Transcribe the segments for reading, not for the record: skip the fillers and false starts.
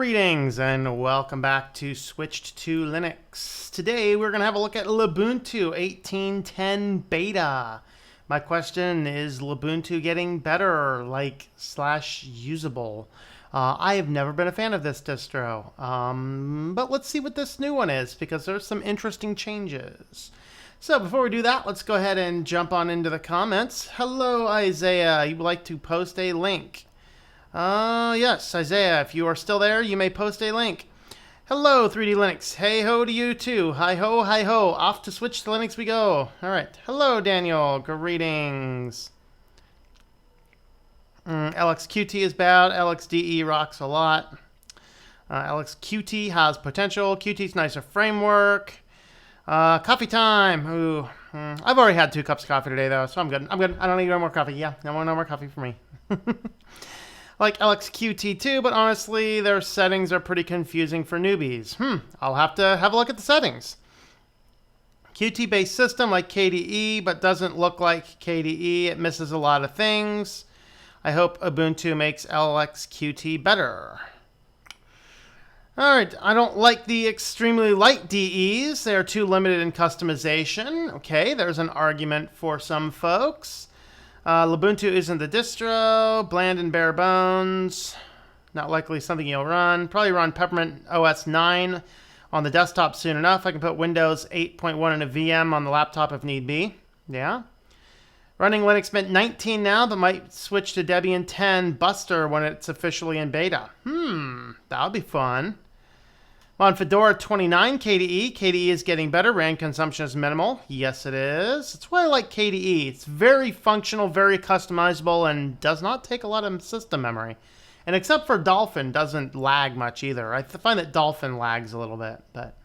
Greetings and welcome back to Switched to Linux. Today we're going to have a look at Lubuntu 18.10 beta. My question is Lubuntu getting better, usable? I have never been a fan of this distro, but let's see what this new one is because there's some interesting changes. So before we do that, let's go ahead and jump on into the comments. Hello Isaiah, you would like to post a link? Yes, Isaiah, if you are still there, you may post a link. Hello, 3D Linux. Hey ho to you too. Hi ho, hi ho. Off to Switch to Linux we go. All right. Hello, Daniel. Greetings. LXQT is bad. LXDE rocks a lot. LXQT has potential. Qt's nicer framework. Coffee time. Ooh. I've already had 2 cups of coffee today, though, so I'm good. I don't need no more coffee. Yeah, no more coffee for me. Like LXQT too, but honestly, their settings are pretty confusing for newbies. I'll have to have a look at the settings. Qt-based system like KDE, but doesn't look like KDE. It misses a lot of things. I hope Ubuntu makes LXQT better. Alright, I don't like the extremely light DEs. They are too limited in customization. Okay, there's an argument for some folks. Lubuntu isn't the distro, bland and bare bones, not likely something you'll run. Probably run Peppermint OS 9 on the desktop soon enough. I can put Windows 8.1 in a VM on the laptop if need be. Yeah. Running Linux Mint 19 now, but might switch to Debian 10 Buster when it's officially in beta. That would be fun. On Fedora 29 KDE. KDE is getting better. RAM consumption is minimal. Yes, it is. That's why I like KDE. It's very functional, very customizable, and does not take a lot of system memory. And except for Dolphin, doesn't lag much either. I find that Dolphin lags a little bit, but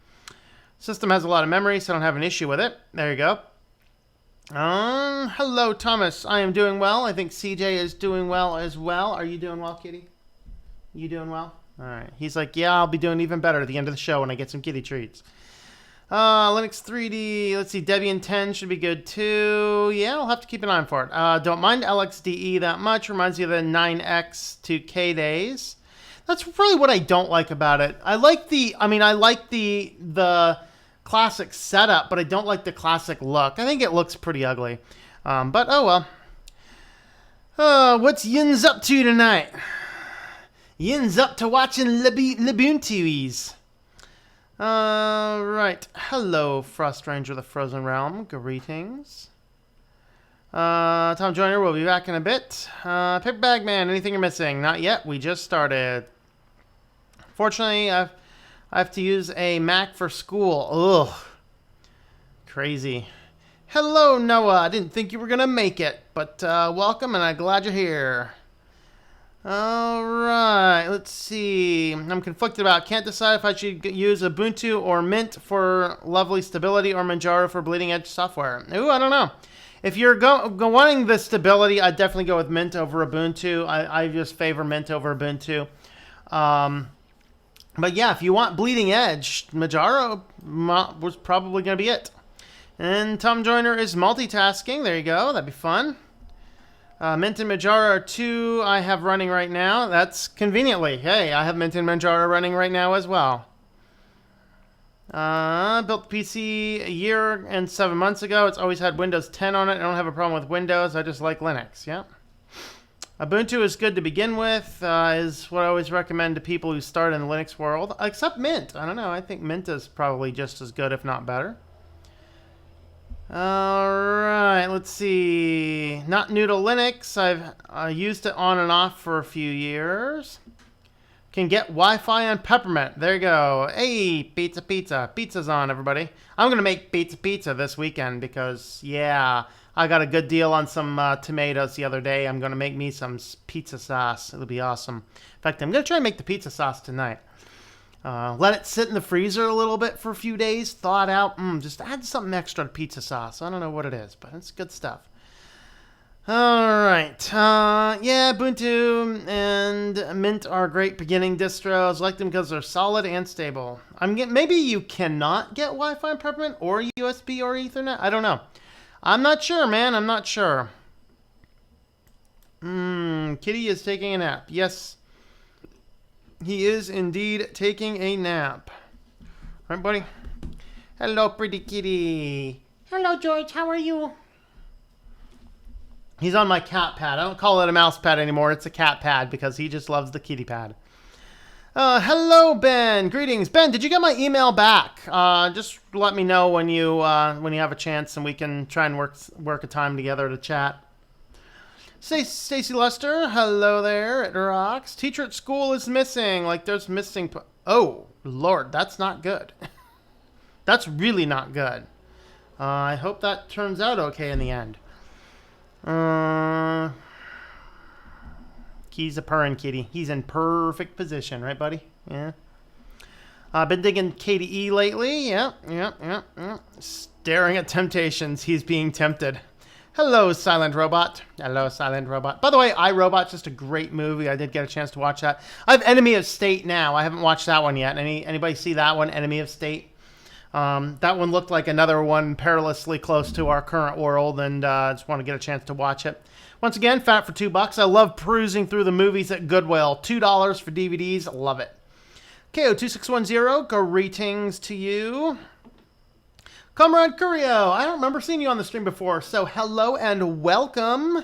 system has a lot of memory, so I don't have an issue with it. There you go. Hello, Thomas. I am doing well. I think CJ is doing well as well. Are you doing well, Kitty? You doing well? All right. He's like, yeah, I'll be doing even better at the end of the show when I get some kitty treats. Linux 3D. Let's see. Debian 10 should be good too. Yeah, I'll have to keep an eye for it. Don't mind LXDE that much. Reminds me of the 9X to K days. That's really what I don't like about it. I like the classic setup, but I don't like the classic look. I think it looks pretty ugly. But oh well. What's Yin's up to tonight? Yin's up to watching Lubuntu's. Right. Hello, Frost Ranger of the Frozen Realm. Greetings. Tom Joyner will be back in a bit. Pick Bag Man, anything you're missing? Not yet. We just started. Fortunately, I have to use a Mac for school. Ugh. Crazy. Hello, Noah. I didn't think you were going to make it, but welcome, and I'm glad you're here. Alright, let's see. I'm conflicted about, can't decide if I should use Ubuntu or Mint for lovely stability or Manjaro for bleeding edge software. Ooh, I don't know. If you're wanting the stability, I'd definitely go with Mint over Ubuntu. I just favor Mint over Ubuntu. But yeah, if you want bleeding edge, Manjaro was probably going to be it. And Tom Joyner is multitasking. There you go. That'd be fun. Mint and Manjaro are 2 I have running right now. That's conveniently. Hey, I have Mint and Manjaro running right now as well. Built the PC a year and 7 months ago. It's always had Windows 10 on it. I don't have a problem with Windows. I just like Linux. Yeah. Ubuntu is good to begin with. Is what I always recommend to people who start in the Linux world. Except Mint. I don't know. I think Mint is probably just as good, if not better. Alright, let's see. Not new to Linux. I've used it on and off for a few years. Can get Wi-Fi on Peppermint. There you go. Hey, pizza. Pizza's on, everybody. I'm going to make pizza this weekend because, yeah, I got a good deal on some tomatoes the other day. I'm going to make me some pizza sauce. It'll be awesome. In fact, I'm going to try and make the pizza sauce tonight. Let it sit in the freezer a little bit for a few days. Thaw it out. Just add something extra to pizza sauce. I don't know what it is, but it's good stuff. Alright. Yeah, Ubuntu and Mint are great beginning distros. I like them because they're solid and stable. Maybe you cannot get Wi-Fi on Peppermint or USB or Ethernet. I don't know. I'm not sure, man. I'm not sure. Kitty is taking a nap. Yes. He is indeed taking a nap. All right, buddy? Hello, pretty kitty. Hello, George. How are you? He's on my cat pad. I don't call it a mouse pad anymore. It's a cat pad because he just loves the kitty pad. Hello, Ben. Greetings. Ben, did you get my email back? Just let me know when you have a chance and we can try and work a time together to chat. Stacy Lester, hello there. It rocks. Teacher at school is missing. Like there's missing. Oh, Lord, that's not good. That's really not good. I hope that turns out okay in the end. He's a purring kitty. He's in perfect position, right, buddy? Yeah. I've been digging KDE lately. Yep. Staring at temptations. He's being tempted. Hello, Silent Robot. Hello, Silent Robot. By the way, iRobot's just a great movie. I did get a chance to watch that. I have Enemy of State now. I haven't watched that one yet. Anybody see that one, Enemy of State? That one looked like another one perilously close to our current world, and I just want to get a chance to watch it. Once again, fat for $2. I love perusing through the movies at Goodwill. $2 for DVDs. Love it. KO2610, greetings to you. Comrade Curio, I don't remember seeing you on the stream before, so hello and welcome.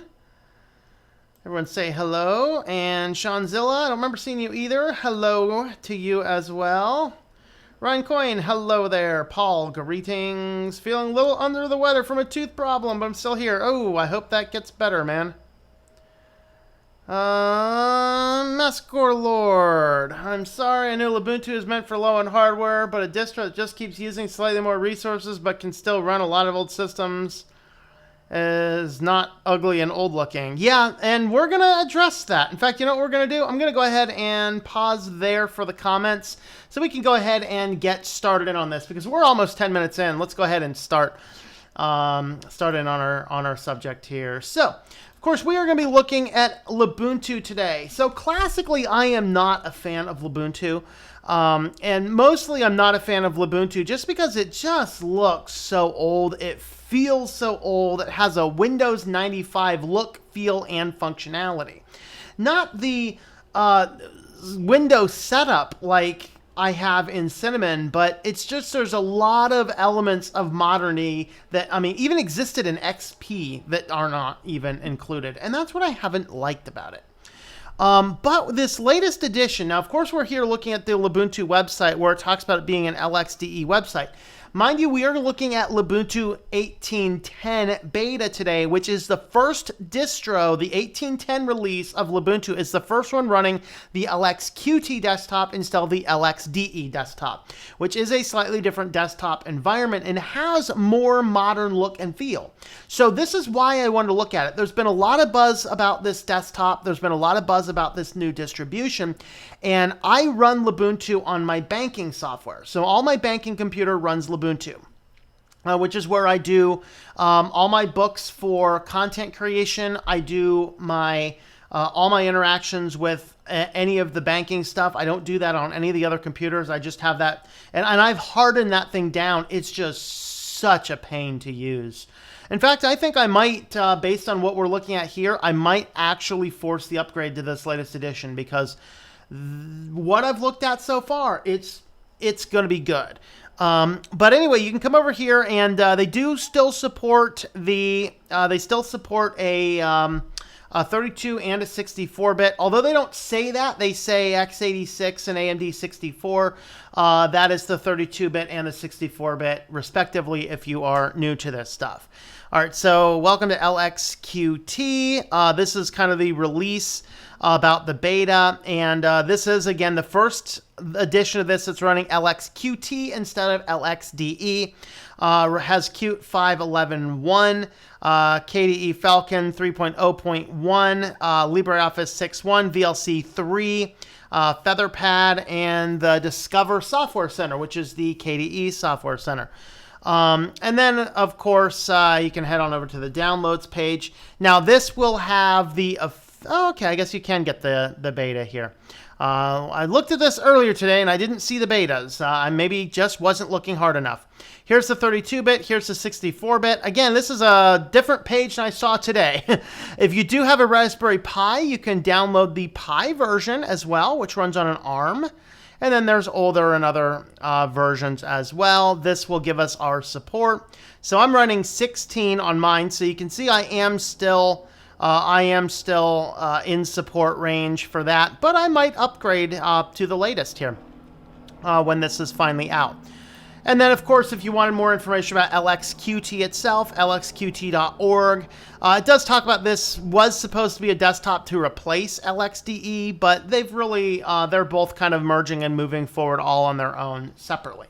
Everyone say hello. And Seanzilla, I don't remember seeing you either. Hello to you as well. Ryan Coyne, hello there. Paul, greetings. Feeling a little under the weather from a tooth problem, but I'm still here. Oh, I hope that gets better, man. Mescor Lord, I'm sorry. I know Lubuntu is meant for low-end hardware, but a distro that just keeps using slightly more resources but can still run a lot of old systems is not ugly and old-looking. Yeah, and we're going to address that. In fact, you know what we're going to do? I'm going to go ahead and pause there for the comments so we can go ahead and get started in on this because we're almost 10 minutes in. Let's go ahead and start in on our subject here. So, of course, we are going to be looking at Lubuntu today. So, classically, I am not a fan of Lubuntu. And mostly I'm not a fan of Lubuntu just because it just looks so old. It feels so old. It has a Windows 95 look, feel, and functionality. Not the Windows setup like I have in Cinnamon, but it's just there's a lot of elements of modernity that, I mean, even existed in XP that are not even included. And that's what I haven't liked about it. But this latest edition, now, of course, we're here looking at the Lubuntu website where it talks about it being an LXDE website. Mind you, we are looking at Lubuntu 18.10 beta today, which is the first distro. The 18.10 release of Lubuntu is the first one running the LXQT desktop instead of the LXDE desktop, which is a slightly different desktop environment and has more modern look and feel. So this is why I wanted to look at it. There's been a lot of buzz about this desktop. There's been a lot of buzz about this new distribution. And I run Lubuntu on my banking software. So all my banking computer runs Lubuntu, which is where I do all my books for content creation. I do my all my interactions with any of the banking stuff. I don't do that on any of the other computers. I just have that. And I've hardened that thing down. It's just such a pain to use. In fact, I think I might, based on what we're looking at here, I might actually force the upgrade to this latest edition because what I've looked at so far, it's going to be good. But anyway, you can come over here and they do still support a 32 and a 64-bit. Although they don't say that, they say x86 and AMD 64. That is the 32-bit and the 64-bit, respectively, if you are new to this stuff. All right, so welcome to LXQT. This is kind of the release about the beta, and this is, again, the first edition of this that's running LXQT instead of LXDE. Has Qt 5.11.1, KDE Falcon 3.0.1, LibreOffice 6.1, VLC 3, FeatherPad, and the Discover Software Center, which is the KDE Software Center. And then, of course, you can head on over to the downloads page. Now, this will have the official okay, I guess you can get the beta here. I looked at this earlier today and I didn't see the betas. I maybe just wasn't looking hard enough. Here's the 32-bit, here's the 64-bit. Again, this is a different page than I saw today. If you do have a Raspberry Pi, you can download the Pi version as well, which runs on an ARM. And then there's older and other versions as well. This will give us our support. So I'm running 16 on mine, so you can see I am still in support range for that, but I might upgrade to the latest here when this is finally out. And then, of course, if you wanted more information about LXQT itself, lxqt.org. It does talk about this was supposed to be a desktop to replace LXDE, but they've really, they're both kind of merging and moving forward all on their own separately.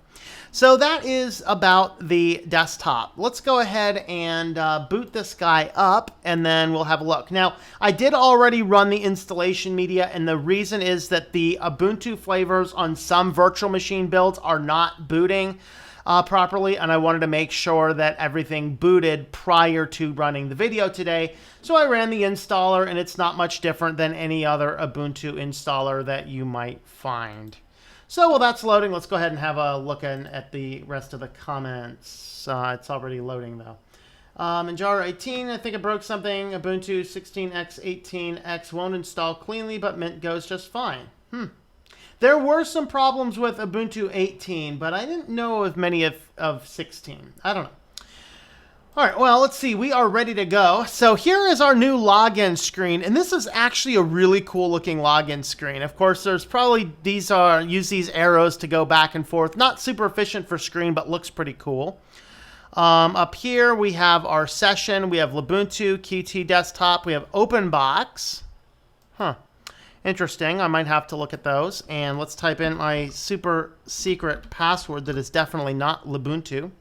So that is about the desktop. Let's go ahead and boot this guy up, and then we'll have a look. Now, I did already run the installation media, and the reason is that the Ubuntu flavors on some virtual machine builds are not booting properly, and I wanted to make sure that everything booted prior to running the video today. So I ran the installer, and it's not much different than any other Ubuntu installer that you might find. So while that's loading, let's go ahead and have a look at the rest of the comments. It's already loading, though. Manjaro 18, I think I broke something. Ubuntu 16x, 18x won't install cleanly, but Mint goes just fine. There were some problems with Ubuntu 18, but I didn't know of many of 16. I don't know. All right, well, let's see. We are ready to go. So here is our new login screen, and this is actually a really cool looking login screen. Of course, there's probably use these arrows to go back and forth. Not super efficient for screen, but looks pretty cool. Up here, we have our session. We have Lubuntu, Qt Desktop. We have OpenBox. Interesting. I might have to look at those. And let's type in my super secret password that is definitely not Lubuntu.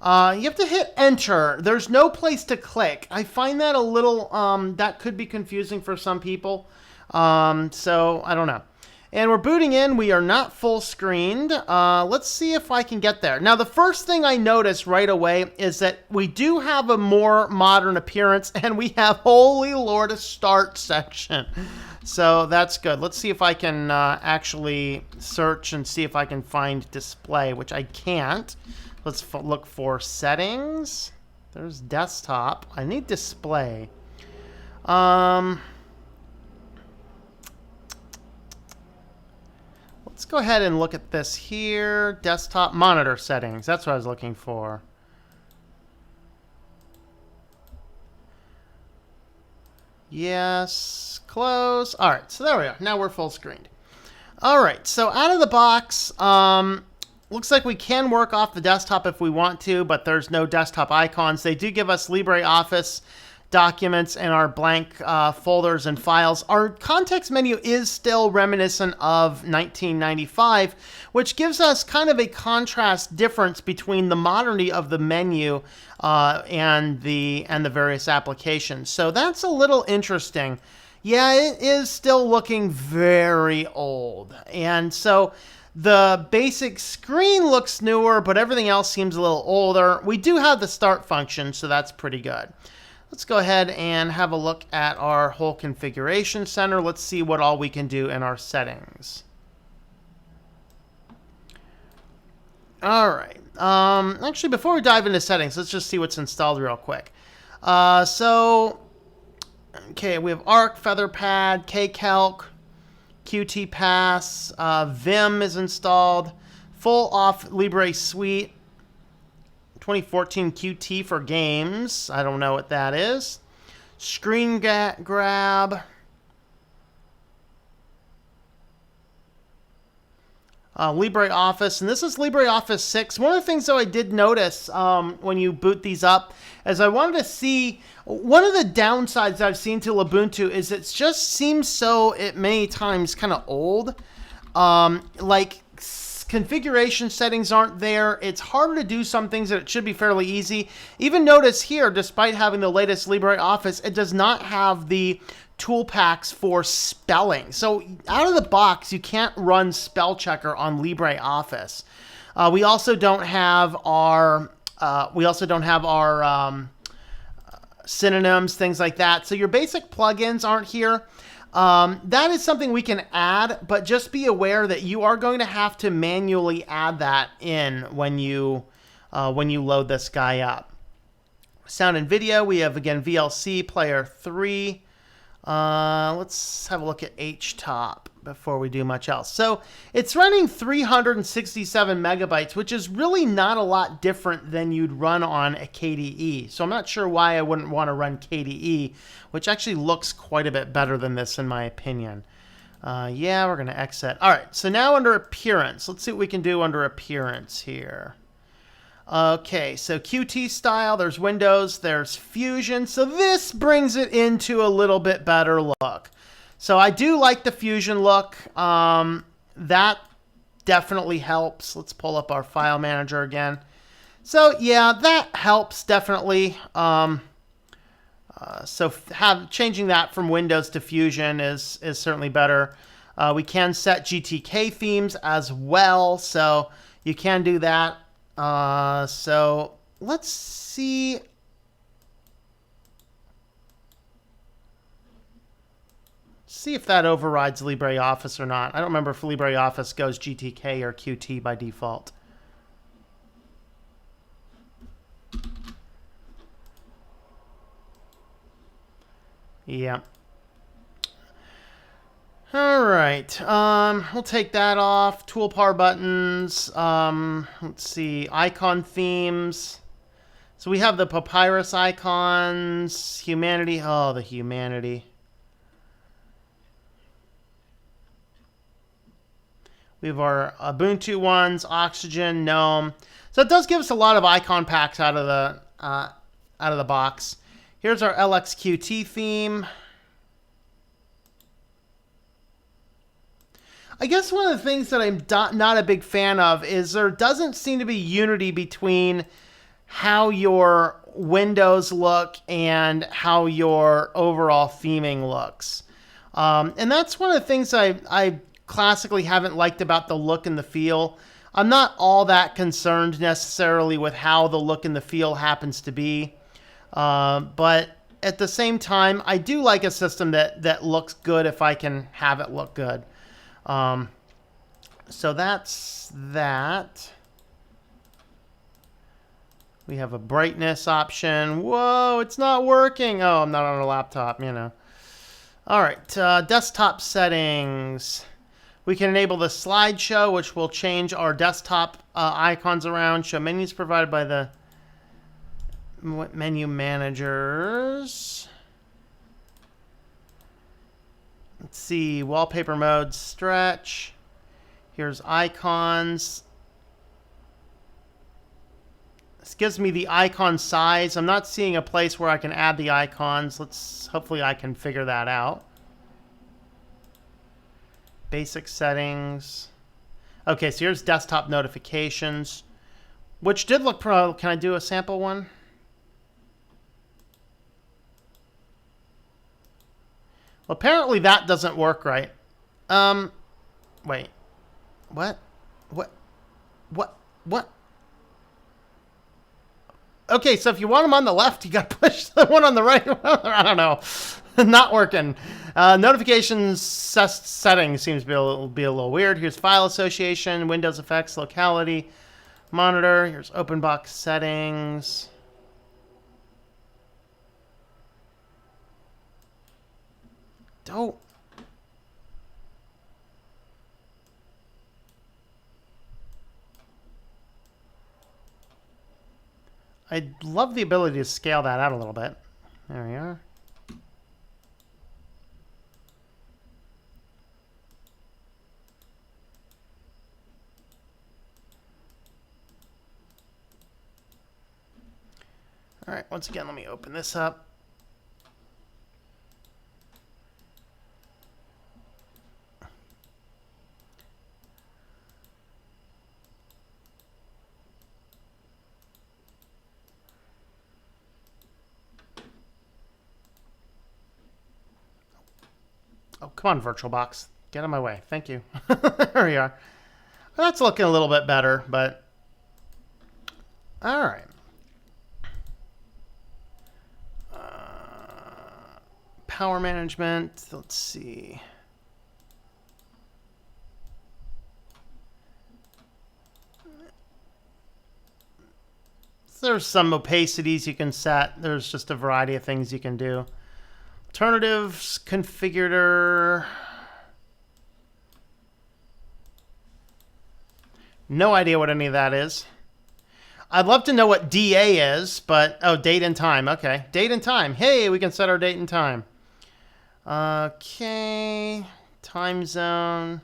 You have to hit enter. There's no place to click. I find that a little, that could be confusing for some people. So I don't know. And we're booting in. We are not full screened. Let's see if I can get there. Now, the first thing I noticed right away is that we do have a more modern appearance, and we have, holy Lord, a start section. So that's good. Let's see if I can actually search and see if I can find display, which I can't. Let's look for settings. There's desktop. I need display. Let's go ahead and look at this here. Desktop monitor settings. That's what I was looking for. Yes. Close. All right. So there we are. Now we're full screened. All right. So out of the box, looks like we can work off the desktop if we want to, but there's no desktop icons. They do give us LibreOffice documents and our blank folders and files. Our context menu is still reminiscent of 1995, which gives us kind of a contrast difference between the modernity of the menu and the various applications. So that's a little interesting. Yeah, it is still looking very old. And so the basic screen looks newer, but everything else seems a little older. We do have the start function, so that's pretty good. Let's go ahead and have a look at our whole configuration center. Let's see what all we can do in our settings. All right. Actually, before we dive into settings, let's just see what's installed real quick. Okay, we have Arc, Featherpad, Kcalc, Qt Pass, Vim is installed, full off Libre Suite, 2014 Qt for games. I don't know what that is. Screen grab. LibreOffice, and this is LibreOffice 6. One of the things, though, I did notice when you boot these up is I wanted to see, one of the downsides I've seen to Lubuntu is it just seems so, many times, kind of old. Like, configuration settings aren't there. It's harder to do some things that it should be fairly easy. Even notice here, despite having the latest LibreOffice, it does not have the tool packs for spelling. So out of the box, you can't run spell checker on LibreOffice. We also don't have our synonyms, things like that. So your basic plugins aren't here. That is something we can add, but just be aware that you are going to have to manually add that in when you load this guy up. Sound and video, we have, again, VLC Player 3. Let's have a look at HTOP before we do much else. So it's running 367 megabytes, which is really not a lot different than you'd run on a KDE. So I'm not sure why I wouldn't want to run KDE, which actually looks quite a bit better than this in my opinion. Yeah, we're going to exit. All right, so now under appearance, let's see what we can do under appearance here. Okay, so Qt style, there's Windows, there's Fusion. So this brings it into a little bit better look. So I do like the Fusion look. That definitely helps. Let's pull up our file manager again. So yeah, that helps definitely. So changing that from Windows to Fusion is certainly better. We can set GTK themes as well, so you can do that. So let's see. See if that overrides LibreOffice or not. I don't remember if LibreOffice goes GTK or Qt by default. Yeah. All right. We'll take that off. Toolbar buttons. Let's see. Icon themes. So we have the papyrus icons. Humanity. Oh, the humanity. We have our Ubuntu ones. Oxygen. GNOME. So it does give us a lot of icon packs out of the box. Here's our LXQT theme. I guess one of the things that I'm not a big fan of is there doesn't seem to be unity between how your windows look and how your overall theming looks. And that's one of the things I classically haven't liked about the look and the feel. I'm not all that concerned necessarily with how the look and the feel happens to be. But at the same time, I do like a system that looks good if I can have it look good. So that's that. We have a brightness option. Whoa, it's not working. Oh, I'm not on a laptop, you know. All right, desktop settings. We can enable the slideshow, which will change our desktop icons around. Show menus provided by the menu managers. Let's see, wallpaper mode, stretch. Here's icons. This gives me the icon size. I'm not seeing a place where I can add the icons. Hopefully I can figure that out. Basic settings. Okay, so here's desktop notifications, which did look pro. Can I do a sample one? Well, apparently that doesn't work right. Wait. What? Okay, so if you want them on the left, you got to push the one on the right. I don't know. Not working. Notifications settings seems to be a little weird. Here's file association, Windows effects, locality, monitor. Here's open box settings. Don't. I'd love the ability to scale that out a little bit. There we are. All right, once again, let me open this up. Oh, come on, VirtualBox. Get out of my way. Thank you. There we are. Well, that's looking a little bit better, but... All right. power management. Let's see. There's some opacities you can set. There's just a variety of things you can do. Alternatives, configurator. No idea what any of that is. I'd love to know what DA is, but... Oh, date and time. Okay. Date and time. Hey, we can set our date and time. Okay. Time zone.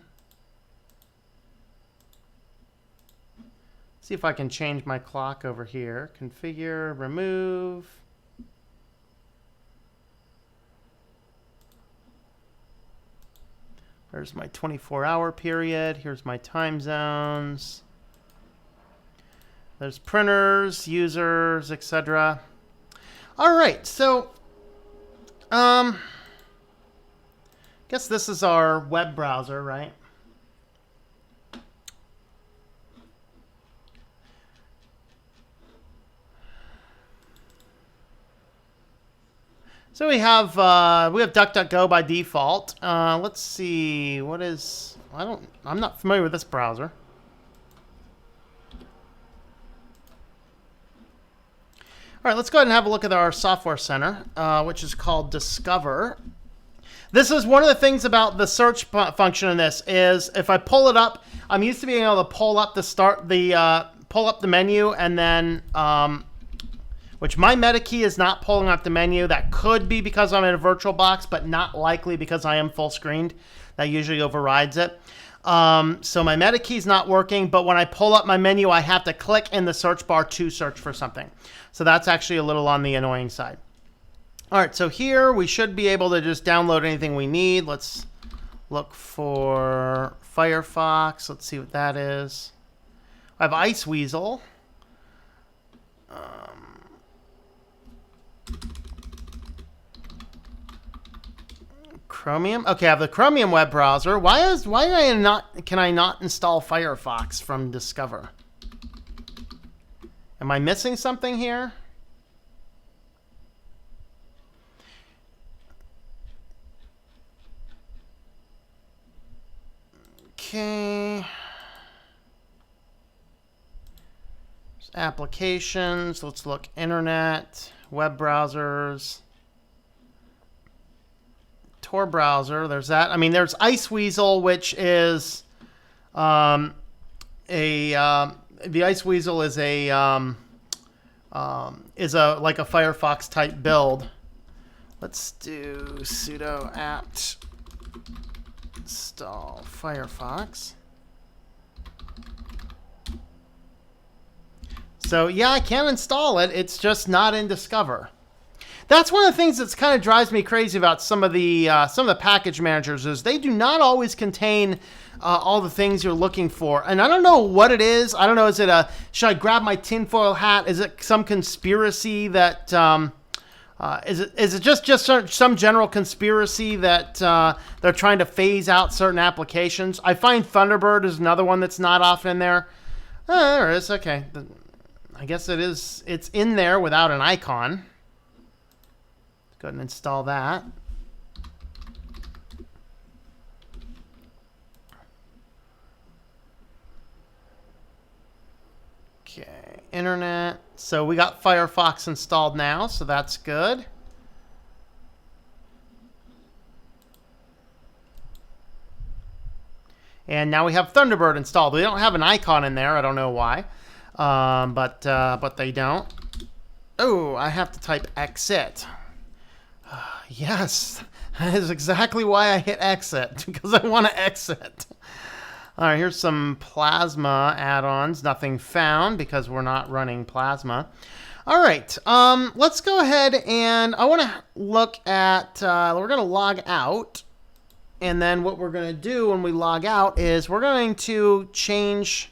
See if I can change my clock over here. Configure, remove. There's my 24-hour period. Here's my time zones. There's printers, users, etc. All right, so guess this is our web browser, right? So we have DuckDuckGo by default. Let's see, what is, I'm not familiar with this browser. All right, let's go ahead and have a look at our software center, which is called Discover. This is one of the things about the search function in this is if I pull it up, I'm used to being able to pull up pull up the menu and then which my meta key is not pulling up the menu. That could be because I'm in a VirtualBox, but not likely because I am full screened. That usually overrides it. So my meta key is not working, but when I pull up my menu, I have to click in the search bar to search for something. So that's actually a little on the annoying side. All right, so here we should be able to just download anything we need. Let's look for Firefox. Let's see what that is. I have Iceweasel. Chromium. Okay, I have the Chromium web browser. Why can I not install Firefox from Discover? Am I missing something here? Okay. There's applications. Let's look. Internet, web browsers. Tor browser, there's that. I mean, there's Iceweasel, which is the Iceweasel is like a Firefox type build. Let's do sudo apt install Firefox. So yeah, I can install it. It's just not in Discover. That's one of the things that's kind of drives me crazy about some of the package managers is they do not always contain all the things you're looking for. And I don't know what it is. I don't know. Is it should I grab my tinfoil hat? Is it some conspiracy that is it just some general conspiracy that they're trying to phase out certain applications? I find Thunderbird is another one that's not often in there. There it is. Okay, I guess it is. It's in there without an icon. Go ahead and install that. Okay, internet. So we got Firefox installed now, so that's good. And now we have Thunderbird installed. We don't have an icon in there. I don't know why, but they don't. Oh, I have to type exit. Yes, that is exactly why I hit exit, because I want to exit. All right, here's some Plasma add-ons. Nothing found because we're not running Plasma. All right, let's go ahead and I want to look at, we're going to log out. And then what we're going to do when we log out is we're going to change.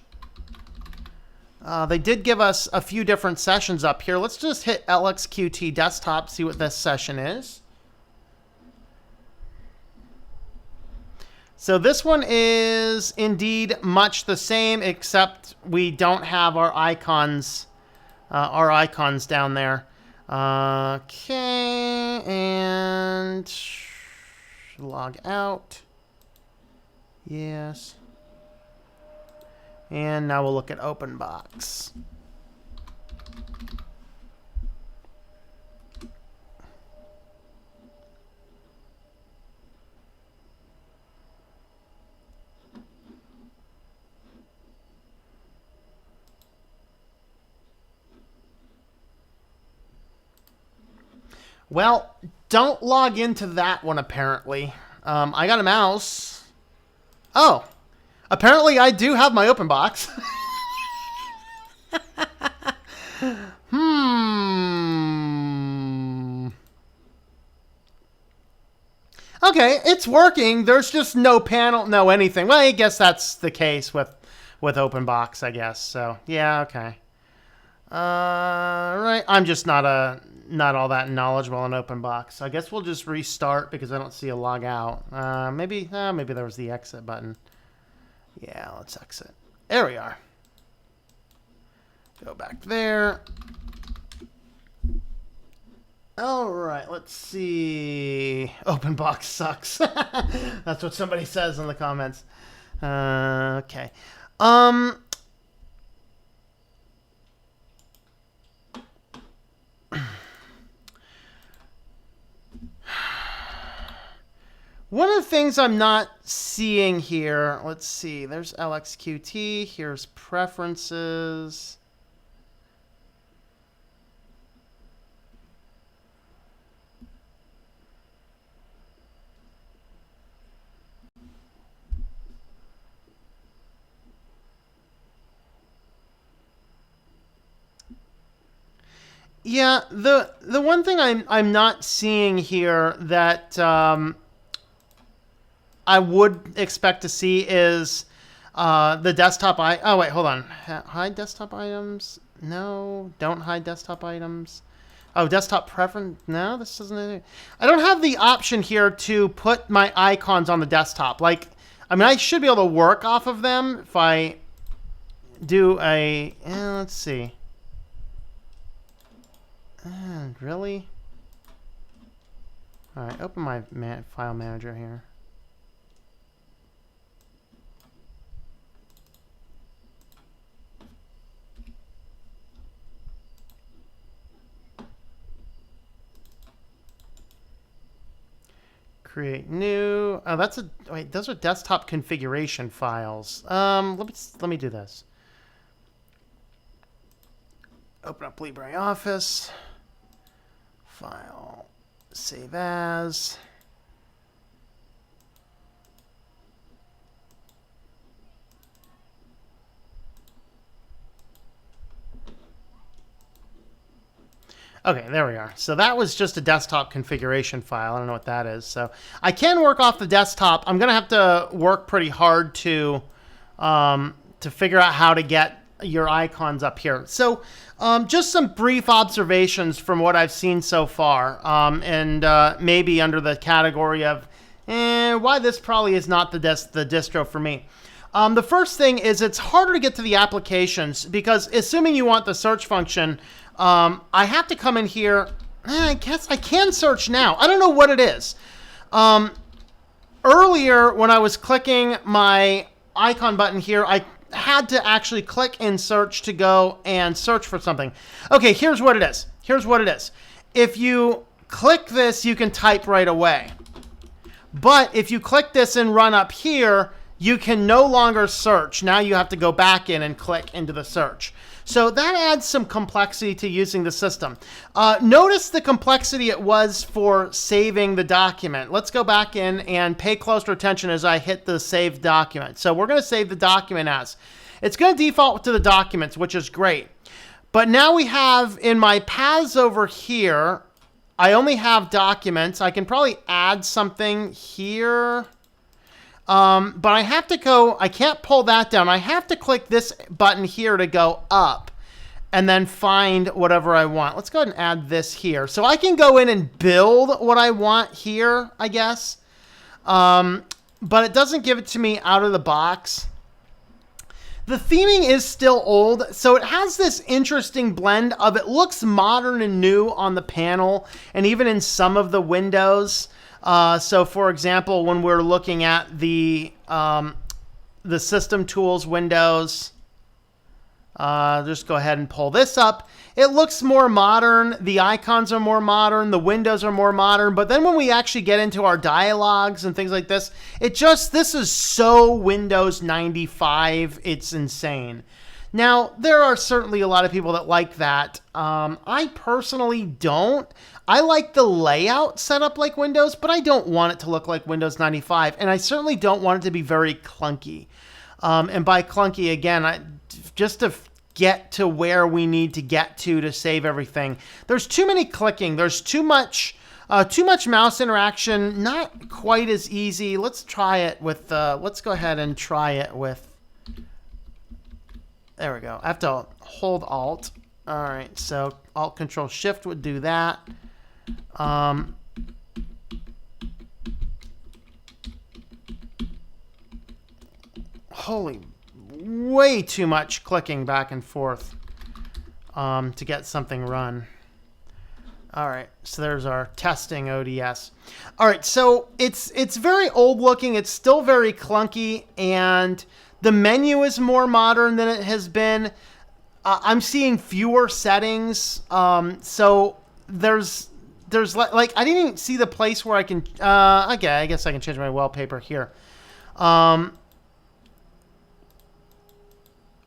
They did give us a few different sessions up here. Let's just hit LXQT desktop, see what this session is. So this one is indeed much the same, except we don't have our icons down there. Okay, and log out. Yes. And now we'll look at OpenBox. Well, don't log into that one, apparently. I got a mouse. Oh, apparently I do have my OpenBox. Okay, it's working. There's just no panel, no anything. Well, I guess that's the case with OpenBox, I guess. So, yeah, okay. Right. I'm just not all that knowledgeable on OpenBox. I guess we'll just restart because I don't see a log out. Maybe there was the exit button. Yeah, let's exit. There we are. Go back there. All right, let's see. OpenBox sucks. That's what somebody says in the comments. Okay. One of the things I'm not seeing here, let's see, there's LXQT, here's preferences. Yeah, the one thing I'm not seeing here that I would expect to see is the desktop. Oh wait, hold on. Hide desktop items? No, don't hide desktop items. Oh, desktop preference? No, this doesn't. I don't have the option here to put my icons on the desktop. Like, I mean, I should be able to work off of them if I do a. Let's see. Really? All right, open my file manager here. Create new. Oh, that's a wait. Those are desktop configuration files. Let me do this. Open up LibreOffice. File. Save as. Okay, there we are. So that was just a desktop configuration file. I don't know what that is. So I can work off the desktop. I'm going to have to work pretty hard to figure out how to get your icons up here. So just some brief observations from what I've seen so far, and maybe under the category of why this probably is not the distro for me. The first thing is it's harder to get to the applications because assuming you want the search function, I have to come in here. I guess I can search now. I don't know what it is. Earlier, when I was clicking my icon button here, I had to actually click in search to go and search for something. Okay, here's what it is. Here's what it is. If you click this, you can type right away. But if you click this and run up here, you can no longer search. Now you have to go back in and click into the search. So that adds some complexity to using the system. Notice the complexity it was for saving the document. Let's go back in and pay closer attention as I hit the save document. So we're going to save the document as. It's going to default to the documents, which is great. But now we have in my paths over here, I only have documents. I can probably add something here. But I have to go, I can't pull that down. I have to click this button here to go up and then find whatever I want. Let's go ahead and add this here. So I can go in and build what I want here, I guess. But it doesn't give it to me out of the box. The theming is still old, so it has this interesting blend of it looks modern and new on the panel and even in some of the windows. So for example, when we're looking at the System Tools windows, just go ahead and pull this up. It looks more modern. The icons are more modern. The windows are more modern. But then when we actually get into our dialogues and things like this, this is so Windows 95. It's insane. Now, there are certainly a lot of people that like that. I personally don't. I like the layout set up like Windows, but I don't want it to look like Windows 95. And I certainly don't want it to be very clunky. And by clunky, again, just to get to where we need to get to save everything. There's too many clicking. There's too much mouse interaction. Not quite as easy. Let's try it with. Let's go ahead and try it with. There we go. I have to hold Alt. All right. So Alt Control Shift would do that. Holy. Way too much clicking back and forth to get something run. All right, so there's our testing ODS. All right, so it's very old looking. It's still very clunky, and the menu is more modern than it has been. I'm seeing fewer settings. So there's like I didn't even see the place where I can. Okay, I guess I can change my wallpaper here.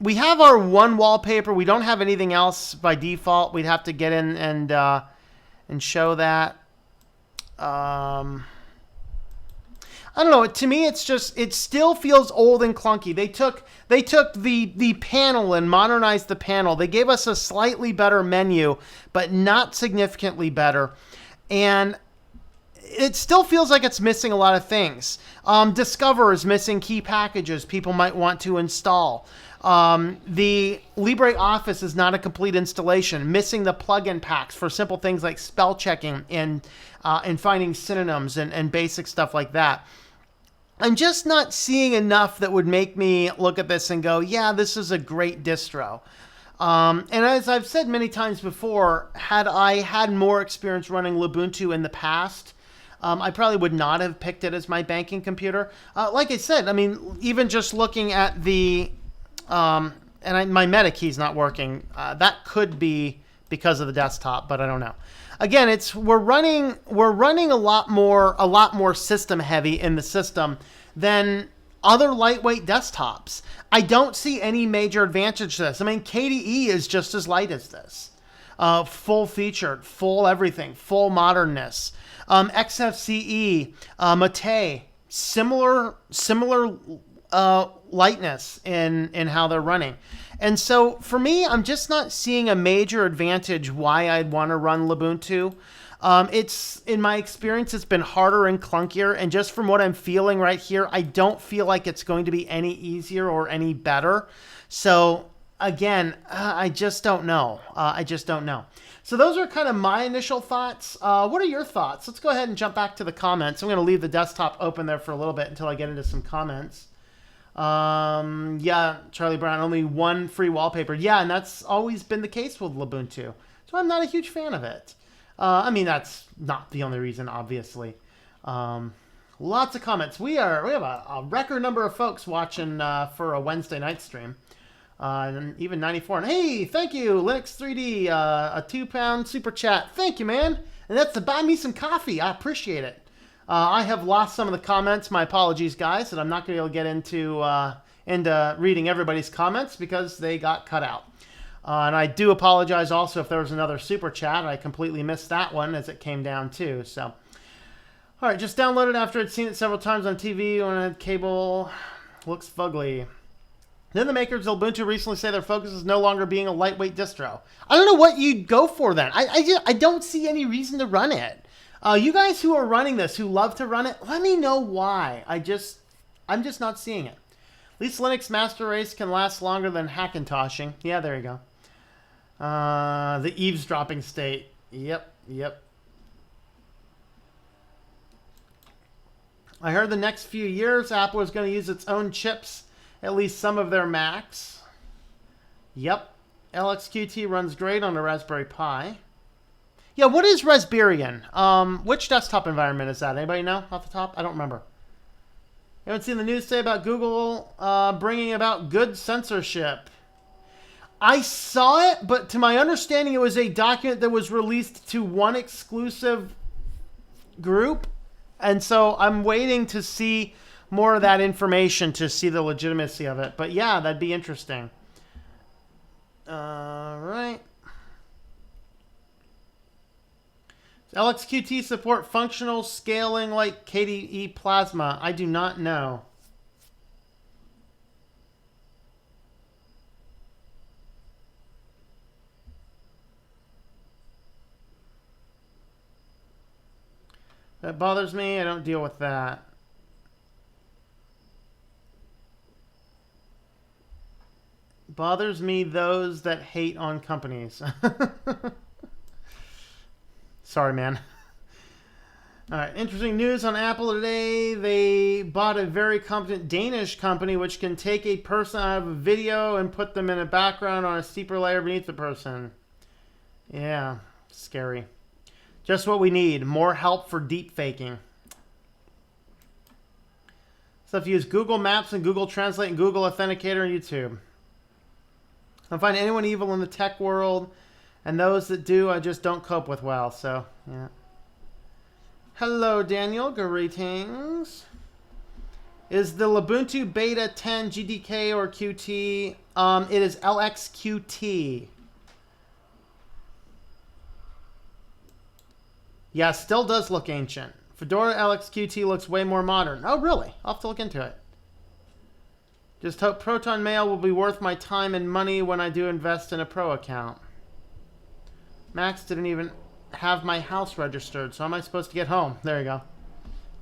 We have our one wallpaper. We don't have anything else by default. We'd have to get in and show that. I don't know. To me, it still feels old and clunky. They took the panel and modernized the panel. They gave us a slightly better menu, but not significantly better. And it still feels like it's missing a lot of things. Discover is missing key packages people might want to install. The LibreOffice is not a complete installation, missing the plugin packs for simple things like spell checking and finding synonyms and basic stuff like that. I'm just not seeing enough that would make me look at this and go, yeah, this is a great distro. And as I've said many times before, had I had more experience running Lubuntu in the past, I probably would not have picked it as my banking computer. Like I said, I mean, even just looking at the... my meta key's not working. That could be because of the desktop, but I don't know. Again, we're running a lot more system heavy in the system than other lightweight desktops. I don't see any major advantage to this. I mean, KDE is just as light as this. Full featured, full everything, full modernness. XFCE, Mate, similar lightness in how they're running. And so for me, I'm just not seeing a major advantage why I'd want to run Lubuntu. It's, in my experience, it's been harder and clunkier. And just from what I'm feeling right here, I don't feel like it's going to be any easier or any better. So again, I just don't know. So those are kind of my initial thoughts. What are your thoughts? Let's go ahead and jump back to the comments. I'm going to leave the desktop open there for a little bit until I get into some comments. Yeah, Charlie Brown, only one free wallpaper. Yeah, and that's always been the case with Lubuntu. So I'm not a huge fan of it. I mean, that's not the only reason, obviously. Lots of comments. We have a record number of folks watching for a Wednesday night stream. And even 94. And hey, thank you, Linux 3D, a £2 super chat. Thank you, man. And that's to buy me some coffee. I appreciate it. I have lost some of the comments. My apologies, guys, that I'm not going to be able to get into reading everybody's comments because they got cut out. And I do apologize also if there was another super chat. I completely missed that one as it came down too. So, all right, just download it after I'd seen it several times on TV when I had cable. Looks fugly. Then the makers of Lubuntu recently say their focus is no longer being a lightweight distro. I don't know what you'd go for then. I don't see any reason to run it. You guys who are running this, who love to run it, let me know why. I'm just not seeing it. At least Linux master race can last longer than Hackintoshing. Yeah, there you go. The eavesdropping state. Yep. I heard the next few years Apple is going to use its own chips at least some of their Macs. Yep. LXQT runs great on a Raspberry Pi. Yeah, what is Raspbian? Which desktop environment is that? Anybody know off the top? I don't remember. You haven't seen the news today about Google bringing about good censorship. I saw it, but to my understanding, it was a document that was released to one exclusive group. And so I'm waiting to see more of that information to see the legitimacy of it. But yeah, that'd be interesting. All right. Does LXQT support functional scaling like KDE Plasma? I do not know. That bothers me. I don't deal with that. Bothers me those that hate on companies. Sorry, man. All right, interesting news on Apple today. They bought a very competent Danish company which can take a person out of a video and put them in a background on a steeper layer beneath the person. Yeah, scary. Just what we need. More help for deep faking. So if you use Google Maps and Google Translate and Google Authenticator and YouTube. I don't find anyone evil in the tech world. And those that do, I just don't cope with well. So, yeah. Hello, Daniel. Greetings. Is the Lubuntu Beta 10 GDK or QT? It is LXQT. Yeah, still does look ancient. Fedora LXQT looks way more modern. Oh, really? I'll have to look into it. Just hope Proton Mail will be worth my time and money when I do invest in a pro account. Max didn't even have my house registered, so how am I supposed to get home? There you go.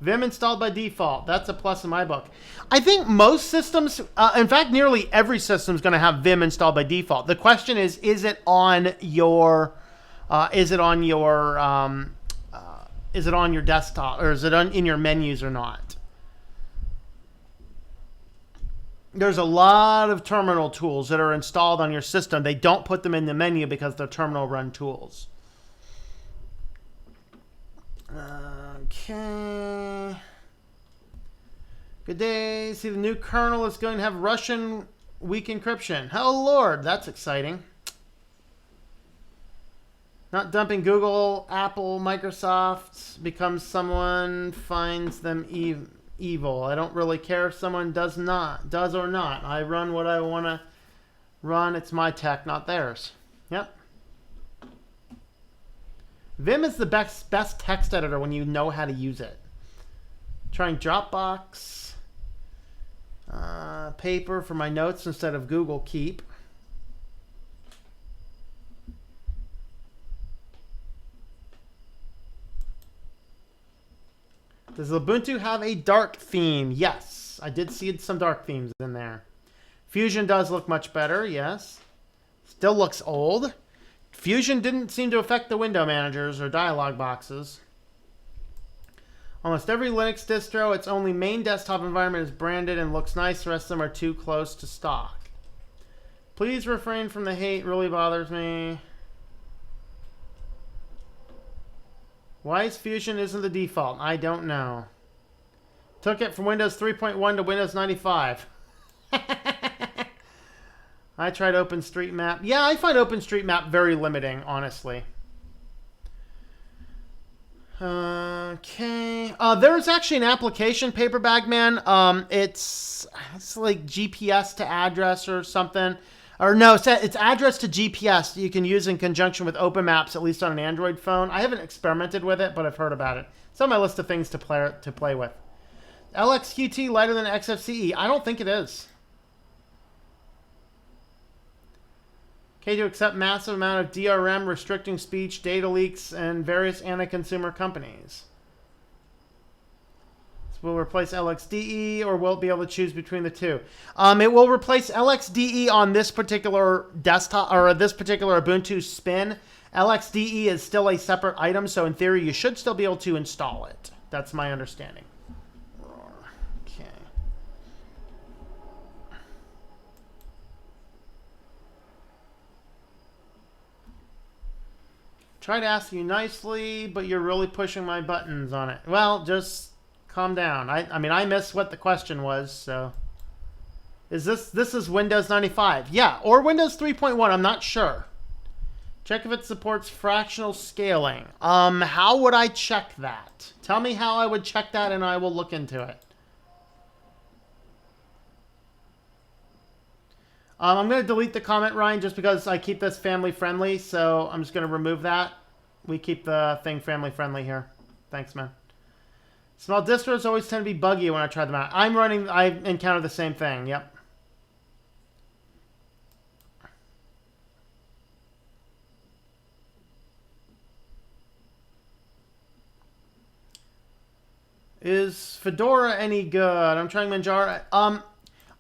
Vim installed by default. That's a plus in my book. I think most systems, in fact, nearly every system is going to have Vim installed by default. The question is it on your, is it on your desktop, or is it in your menus or not? There's a lot of terminal tools that are installed on your system. They don't put them in the menu because they're terminal run tools. Okay. Good day. See, the new kernel is going to have Russian weak encryption. Oh, Lord. That's exciting. Not dumping Google, Apple, Microsoft becomes someone finds them evil. I don't really care if someone does or not. I run what I want to run. It's my tech, not theirs. Yep. Vim is the best text editor when you know how to use it. Trying Dropbox. Paper for my notes instead of Google Keep. Does Lubuntu have a dark theme? Yes. I did see some dark themes in there. Fusion does look much better, yes. Still looks old. Fusion didn't seem to affect the window managers or dialog boxes. Almost every Linux distro, its only main desktop environment is branded and looks nice. The rest of them are too close to stock. Please refrain from the hate. Really bothers me. Why is Fusion isn't the default? I don't know. Took it from Windows 3.1 to Windows 95. I tried OpenStreetMap. Yeah, I find OpenStreetMap very limiting, honestly. Okay. There's actually an application, Paperbag Man. It's like GPS to address or something. Or no, it's address to GPS that you can use in conjunction with Open Maps, at least on an Android phone. I haven't experimented with it, but I've heard about it. It's on my list of things to play with. LXQT lighter than XFCE? I don't think it is. Okay, to accept massive amount of DRM restricting speech, data leaks, and various anti-consumer companies. Will replace LXDE, or will it be able to choose between the two? It will replace LXDE on this particular desktop, or this particular Ubuntu spin. LXDE is still a separate item, so in theory, you should still be able to install it. That's my understanding. Okay. Try to ask you nicely, but you're really pushing my buttons on it. Well, just calm down. I mean, I missed what the question was, so. Is this is Windows 95? Yeah, or Windows 3.1, I'm not sure. Check if it supports fractional scaling. How would I check that? Tell me how I would check that and I will look into it. I'm going to delete the comment, Ryan, just because I keep this family friendly, so I'm just going to remove that. We keep the thing family friendly here. Thanks, man. Small distros always tend to be buggy when I try them out. I encounter the same thing, yep. Is Fedora any good? I'm trying Manjaro.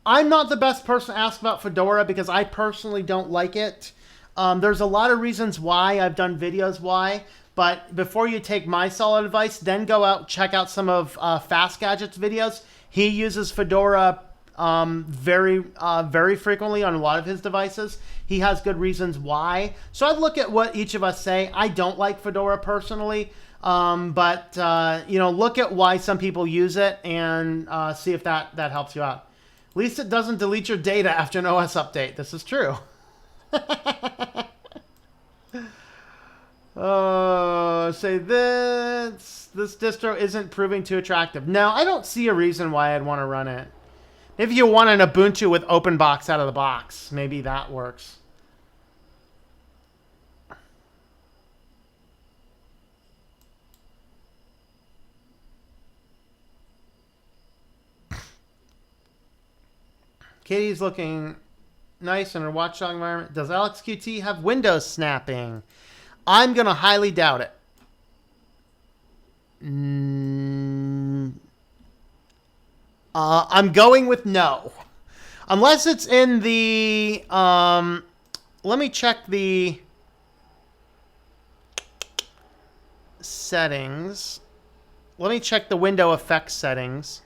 I'm not the best person to ask about Fedora because I personally don't like it. There's a lot of reasons why. I've done videos why. But before you take my solid advice, then go out, check out some of Fast Gadget's videos. He uses Fedora very frequently on a lot of his devices. He has good reasons why. So I'd look at what each of us say. I don't like Fedora personally. But look at why some people use it and see if that helps you out. At least it doesn't delete your data after an OS update. This is true. Say this distro isn't proving too attractive. No, I don't see a reason why I'd want to run it. If you want an Ubuntu with OpenBox out of the box, maybe that works. Katie's looking nice in her watchdog environment. Does AlexQT have Windows snapping? I'm going to highly doubt it. I'm going with no. Unless it's in the... let me check the settings. Let me check the window effects settings.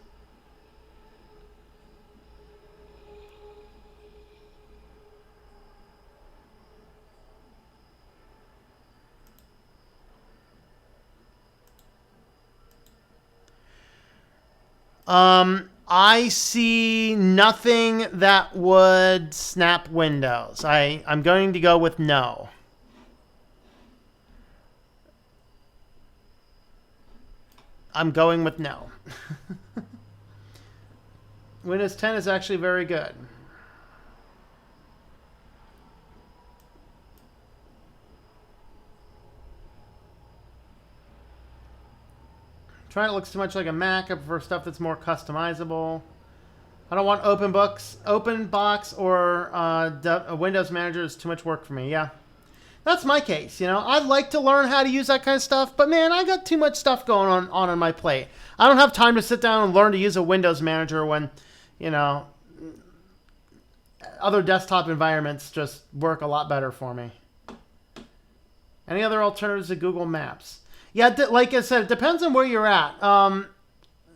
I see nothing that would snap Windows. I'm going to go with no. I'm going with no. Windows 10 is actually very good. Trying it looks too much like a Mac. I prefer stuff that's more customizable. I don't want OpenBox or a Windows Manager is too much work for me. Yeah, that's my case. You know, I'd like to learn how to use that kind of stuff, but man, I got too much stuff going on my plate. I don't have time to sit down and learn to use a Windows Manager when, you know, other desktop environments just work a lot better for me. Any other alternatives to Google Maps? Yeah, like I said, it depends on where you're at. I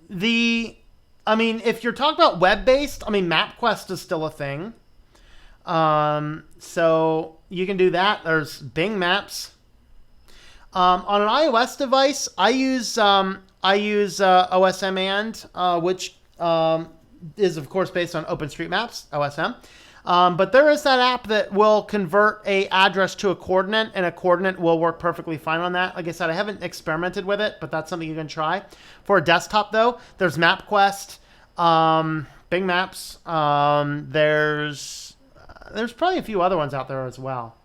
mean, if you're talking about web-based, I mean, MapQuest is still a thing. So you can do that. There's Bing Maps. On an iOS device, I use OSM which is, of course, based on OpenStreetMaps, OSM. But there is that app that will convert a address to a coordinate, and a coordinate will work perfectly fine on that. Like I said, I haven't experimented with it, but that's something you can try. For a desktop, though, there's MapQuest, Bing Maps. There's probably a few other ones out there as well.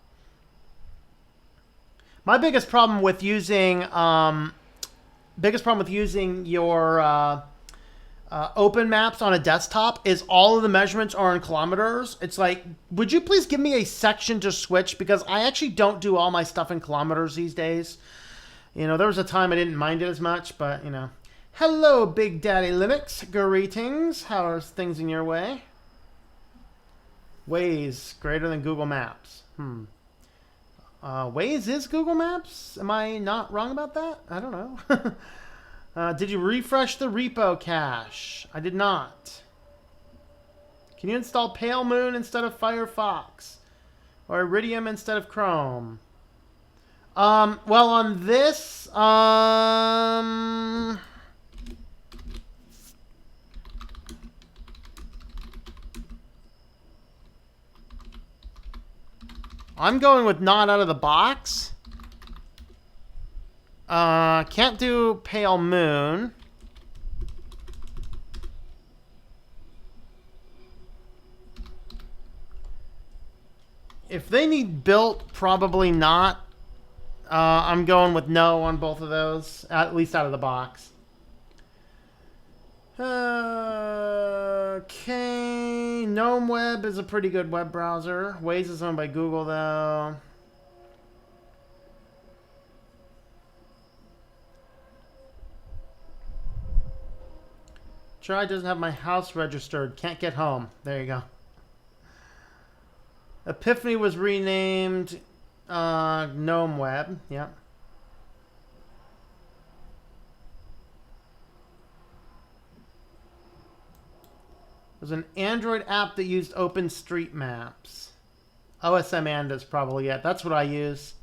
My biggest problem with using your Open Maps on a desktop is all of the measurements are in kilometers. It's like, would you please give me a section to switch? Because I actually don't do all my stuff in kilometers these days. You know, there was a time I didn't mind it as much, but, you know. Hello, Big Daddy Linux. Greetings. How are things in your way? Waze, greater than Google Maps. Waze is Google Maps? Am I not wrong about that? I don't know. Did you refresh the repo cache? I did not. Can you install Pale Moon instead of Firefox? Or Iridium instead of Chrome? Well, on this, I'm going with not out of the box. Can't do Pale Moon. If they need built, probably not. I'm going with no on both of those, at least out of the box. Okay, Gnome Web is a pretty good web browser. Waze is owned by Google, though. Try doesn't have my house registered. Can't get home. There you go. Epiphany was renamed Gnome Web. Yep. There's an Android app that used OpenStreetMaps. OSM and is probably it. That's what I use.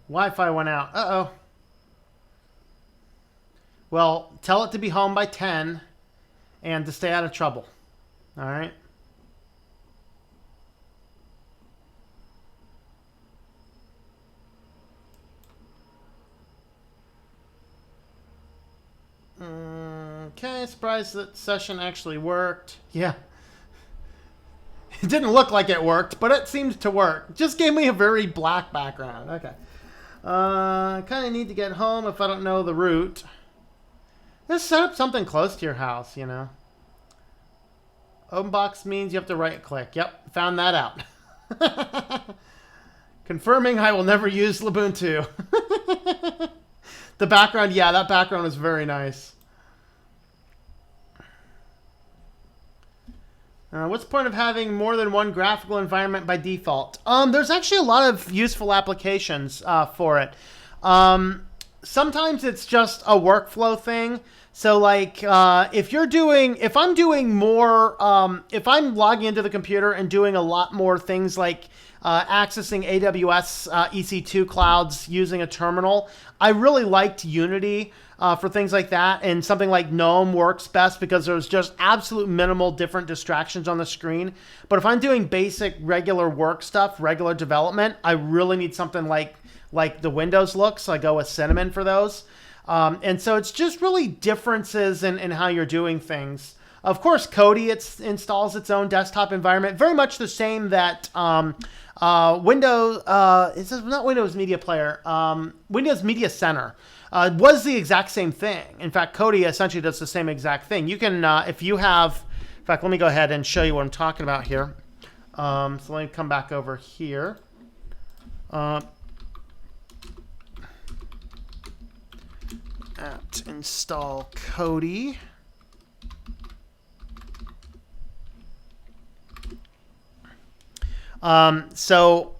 Wi-Fi went out. Uh-oh. Well, tell it to be home by 10 and to stay out of trouble. All right. Okay, surprised that session actually worked. Yeah. It didn't look like it worked, but it seemed to work. Just gave me a very black background. Okay. I kind of need to get home if I don't know the route. Just set up something close to your house, you know. Openbox means you have to right-click. Yep, found that out. Confirming I will never use Lubuntu. The background, yeah, that background is very nice. What's the point of having more than one graphical environment by default? There's actually a lot of useful applications for it. Sometimes it's just a workflow thing. So like if I'm logging into the computer and doing a lot more things like accessing AWS EC2 clouds using a terminal, I really liked Unity for things like that, and something like GNOME works best because there's just absolute minimal different distractions on the screen. But if I'm doing basic regular work stuff, regular development, I really need something like the Windows look, so I go with Cinnamon for those. And so it's just really differences in how you're doing things. Of course, Kodi installs its own desktop environment, very much the same that Windows, it's not Windows Media Player, Windows Media Center was the exact same thing. In fact, Kodi essentially does the same exact thing. You can, if you have, in fact, let me go ahead and show you what I'm talking about here. So let me come back over here. At install Kodi. So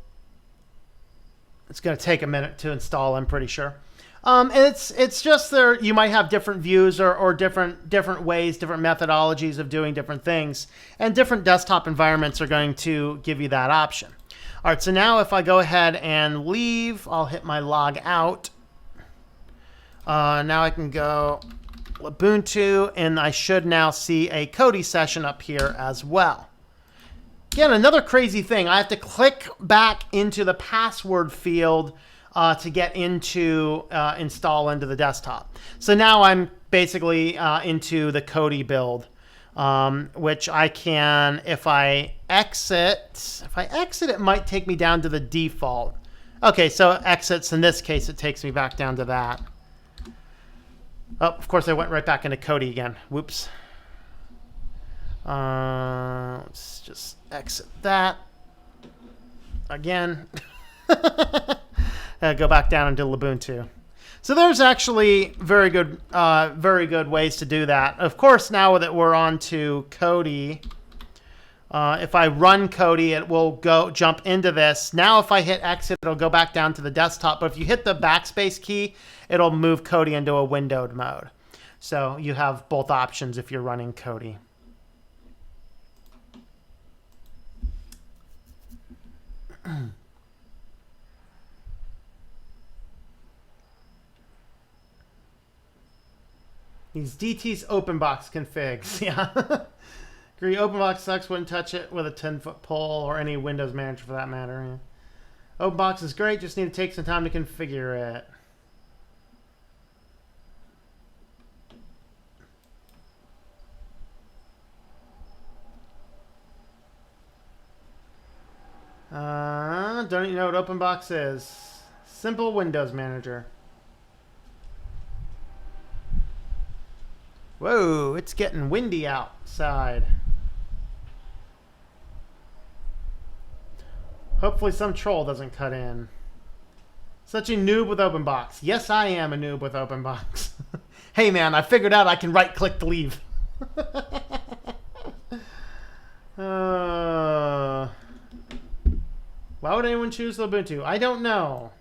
it's going to take a minute to install, I'm pretty sure. And it's just there. You might have different views or different ways, different methodologies of doing different things, and different desktop environments are going to give you that option. All right. So now if I go ahead and leave, I'll hit my log out. Now I can go Lubuntu, and I should now see a Kodi session up here as well. Again, another crazy thing. I have to click back into the password field to get into install into the desktop. So now I'm basically into the Kodi build, which I can, if I exit, it might take me down to the default. Okay, so exits, in this case, it takes me back down to that. Oh, of course, I went right back into Kodi again. Whoops. Let's just exit that again. Go back down into Lubuntu. So there's actually very good ways to do that. Of course, now that we're on to Kodi, if I run Kodi, it will jump into this. Now, if I hit exit, it'll go back down to the desktop. But if you hit the backspace key, it'll move Kodi into a windowed mode. So you have both options if you're running Kodi. These DT's OpenBox configs, yeah. Agree, OpenBox sucks, wouldn't touch it with a 10-foot pole or any Windows manager for that matter. Yeah. OpenBox is great, just need to take some time to configure it. Don't you know what OpenBox is? Simple Windows manager. Whoa, it's getting windy outside. Hopefully some troll doesn't cut in. Such a noob with OpenBox. Yes, I am a noob with OpenBox. Hey man, I figured out I can right-click to leave. Why would anyone choose Lubuntu? I don't know.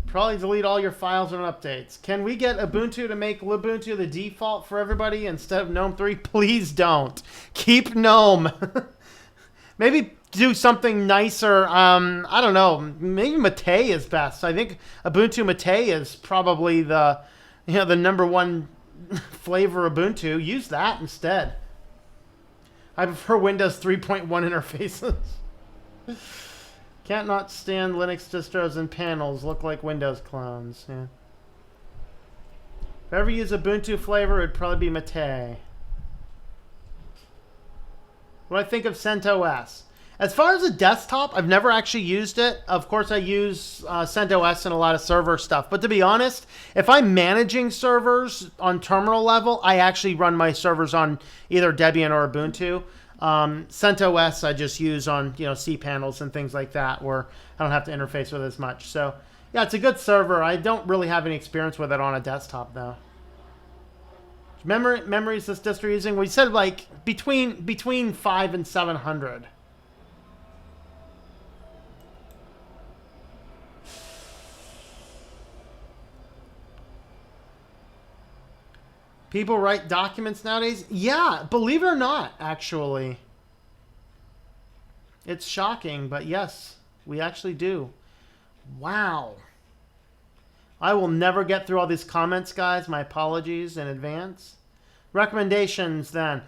Probably delete all your files and updates. Can we get Ubuntu to make Lubuntu the default for everybody instead of GNOME 3? Please don't. Keep GNOME. Maybe do something nicer. I don't know. Maybe Mate is best. I think Ubuntu Mate is probably the number one flavor Ubuntu. Use that instead. I prefer Windows 3.1 interfaces. Can't not stand Linux distros and panels look like Windows clones. Yeah. If I ever use Ubuntu flavor, it'd probably be Mate. What do I think of CentOS? As far as a desktop, I've never actually used it. Of course, I use CentOS in a lot of server stuff. But to be honest, if I'm managing servers on terminal level, I actually run my servers on either Debian or Ubuntu. CentOS I just use on cPanels and things like that where I don't have to interface with as much. So yeah, it's a good server. I don't really have any experience with it on a desktop though. Memories this distro using? We said like between 5 and 700. People write documents nowadays? Yeah, believe it or not, actually. It's shocking, but yes, we actually do. Wow. I will never get through all these comments, guys. My apologies in advance. Recommendations, then.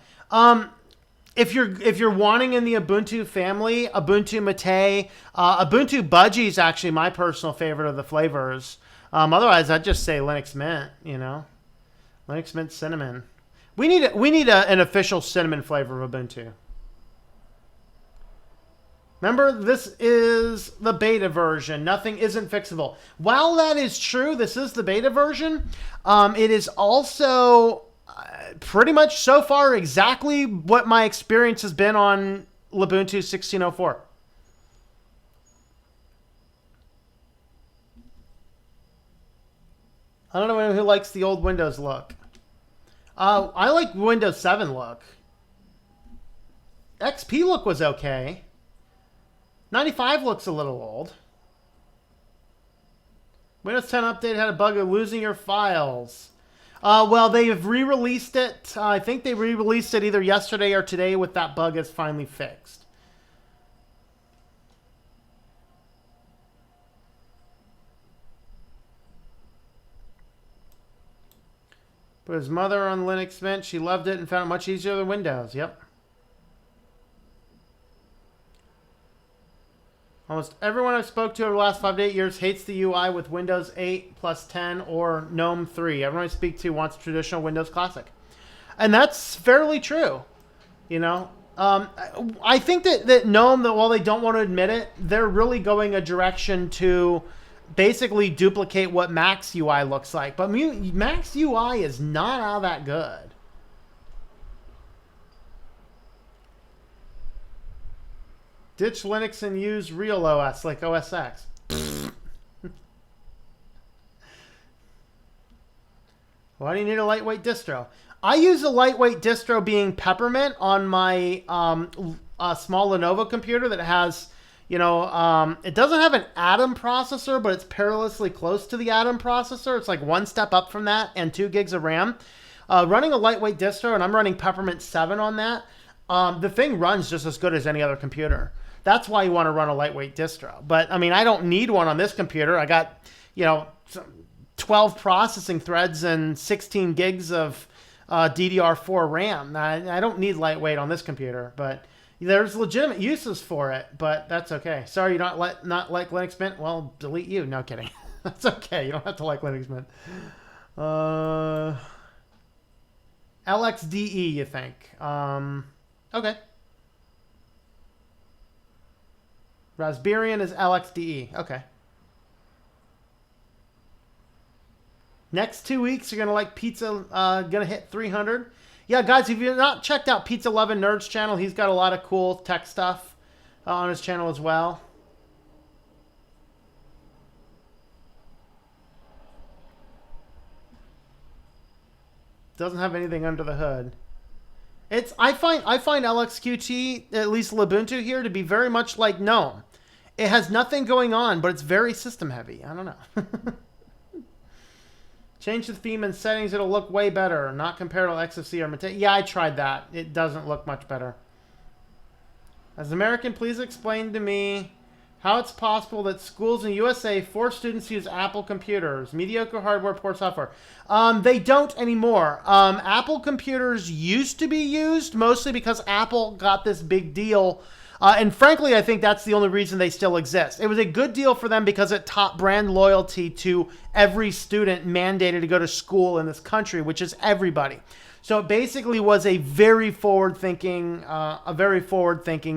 If you're wanting in the Ubuntu family, Ubuntu Mate, Ubuntu Budgie is actually my personal favorite of the flavors. Otherwise, I'd just say Linux Mint, Linux Mint Cinnamon. We need an official cinnamon flavor of Ubuntu. Remember, this is the beta version. Nothing isn't fixable. While that is true, this is the beta version. It is also pretty much so far exactly what my experience has been on Lubuntu 16.04. I don't know anyone who likes the old Windows look. I like Windows 7 look. XP look was okay. 95 looks a little old. Windows 10 update had a bug of losing your files. Well, they've re-released it. I think they re-released it either yesterday or today with that bug is finally fixed. But his mother on Linux Mint, she loved it and found it much easier than Windows. Yep. Almost everyone I've spoke to over the last 5 to 8 years hates the UI with Windows 8 plus 10 or GNOME 3. Everyone I speak to wants traditional Windows Classic. And that's fairly true. I think that GNOME, that while they don't want to admit it, they're really going a direction to basically duplicate what Mac's UI looks like. But Mac's UI is not all that good. Ditch Linux and use real OS like OS X. Why do you need a lightweight distro? I use a lightweight distro being Peppermint on my small Lenovo computer that has You know, it doesn't have an Atom processor, but it's perilously close to the Atom processor. It's like one step up from that and 2 gigs of RAM. Running a lightweight distro, and I'm running Peppermint 7 on that, the thing runs just as good as any other computer. That's why you want to run a lightweight distro. But, I mean, I don't need one on this computer. I got, you know, 12 processing threads and 16 gigs of DDR4 RAM. I don't need lightweight on this computer, but there's legitimate uses for it, but that's okay. Sorry, you not like Linux Mint? Well, delete you. No kidding. That's okay. You don't have to like Linux Mint. LXDE, you think? Okay. Raspberry is LXDE. Okay. Next 2 weeks, you're going to like pizza, going to hit 300. Yeah, guys, if you've not checked out Pizza 11 Nerd's channel, he's got a lot of cool tech stuff on his channel as well. Doesn't have anything under the hood. I find LXQT, at least Lubuntu here, to be very much like GNOME. It has nothing going on, but it's very system heavy. I don't know. Change the theme and settings, it'll look way better. Not compared to XFC or Mate. Yeah, I tried that. It doesn't look much better. As an American, please explain to me how it's possible that schools in the USA force students to use Apple computers. Mediocre hardware, poor software. They don't anymore. Apple computers used to be used, mostly because Apple got this big deal. And frankly, I think that's the only reason they still exist. It was a good deal for them because it taught brand loyalty to every student mandated to go to school in this country, which is everybody. So it basically was a very forward-thinking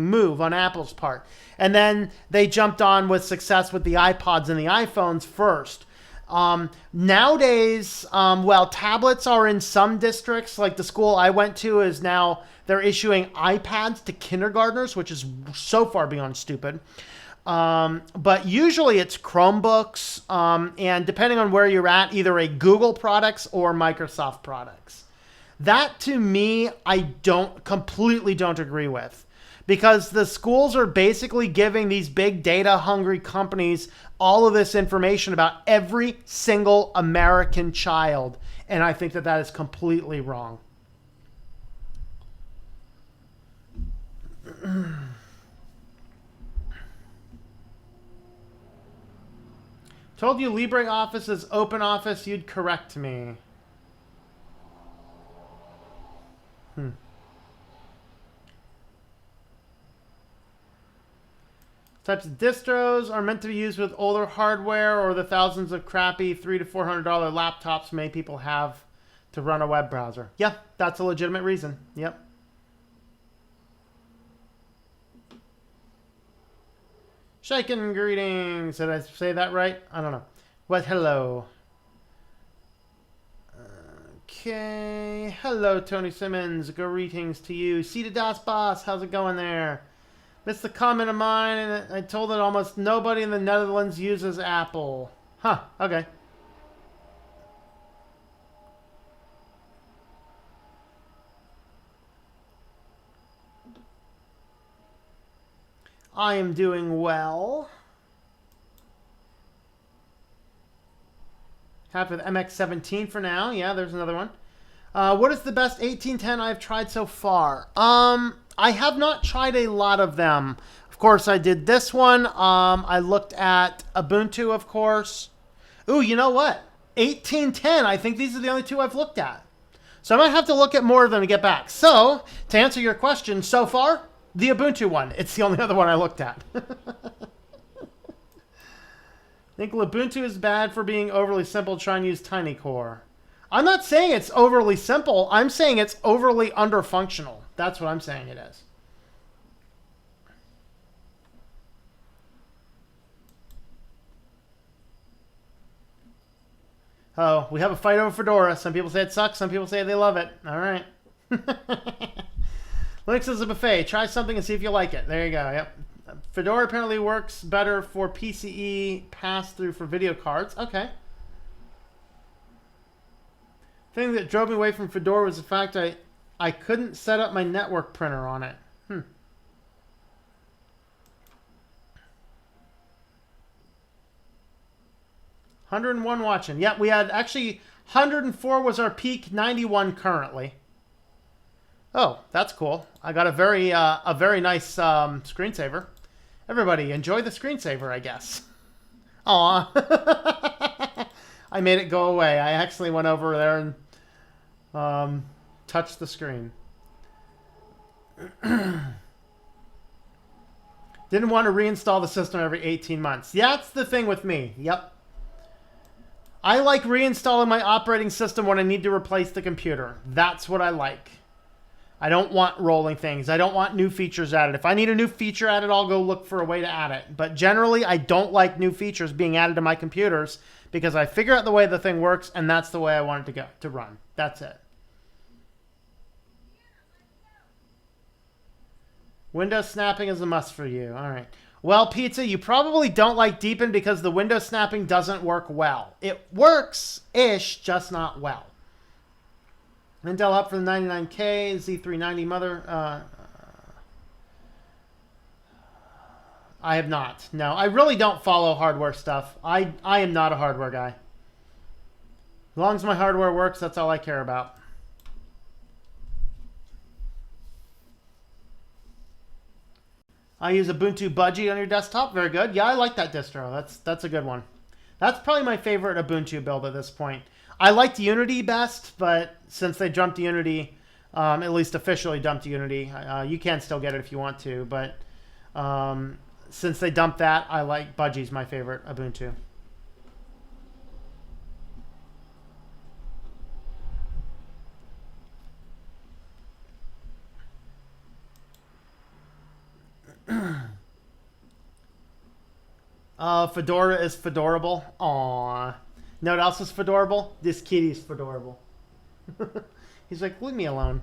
move on Apple's part. And then they jumped on with success with the iPods and the iPhones first. Nowadays, well, tablets are in some districts. Like the school I went to is now, they're issuing iPads to kindergartners, which is so far beyond stupid. But usually it's Chromebooks, and depending on where you're at, either a Google products or Microsoft products. That, to me, I completely don't agree with. Because the schools are basically giving these big data-hungry companies all of this information about every single American child. And I think that that is completely wrong. Told you LibreOffice is OpenOffice, you'd correct me. Types of distros are meant to be used with older hardware or the thousands of crappy $300 to $400 laptops many people have to run a web browser. Yeah, that's a legitimate reason. Yep. Shaken greetings. Did I say that right? I don't know. What? Hello. Okay. Hello, Tony Simmons. Greetings to you. See the Das Boss. How's it going there? Missed the comment of mine, and I told that almost nobody in the Netherlands uses Apple. Huh, okay. I am doing well. Happy with MX-17 for now. Yeah, there's another one. What is the best 1810 I've tried so far? I have not tried a lot of them. Of course, I did this one. I looked at Ubuntu, of course. Ooh, you know what? 1810, I think these are the only two I've looked at. So I might have to look at more of them to get back. So, to answer your question, so far, the Ubuntu one. It's the only other one I looked at. I think Lubuntu is bad for being overly simple. Try and use TinyCore. I'm not saying it's overly simple. I'm saying it's overly underfunctional. That's what I'm saying it is. Oh, we have a fight over Fedora. Some people say it sucks. Some people say they love it. All right. Linux is a buffet. Try something and see if you like it. There you go. Yep. Fedora apparently works better for PCE pass-through for video cards. Okay. The thing that drove me away from Fedora was the fact I couldn't set up my network printer on it. 101 watching. Yep, we had actually 104 was our peak, 91 currently. Oh, that's cool. I got a very nice screensaver. Everybody, enjoy the screensaver, I guess. Aw. I made it go away. I actually went over there and touched the screen. Didn't want to reinstall the system every 18 months. Yeah, that's the thing with me. Yep. I like reinstalling my operating system when I need to replace the computer. That's what I like. I don't want rolling things. I don't want new features added. If I need a new feature added, I'll go look for a way to add it. But generally, I don't like new features being added to my computers because I figure out the way the thing works, and that's the way I want it to run. That's it. Windows snapping is a must for you. All right. Well, Pizza, you probably don't like Deepin because the window snapping doesn't work well. It works-ish, just not well. Intel up for the 99K, Z390 mother. I have not. No, I really don't follow hardware stuff. I am not a hardware guy. As long as my hardware works, that's all I care about. I use Ubuntu Budgie on your desktop. Very good. Yeah, I like that distro. That's a good one. That's probably my favorite Ubuntu build at this point. I liked Unity best, but since they jumped to Unity, at least officially dumped to Unity, you can still get it if you want to. But since they dumped that, I like Budgie's my favorite Ubuntu. Fedora is fedorable. Aww. You know what else is fedorable? This kitty's fedorable. He's like, leave me alone.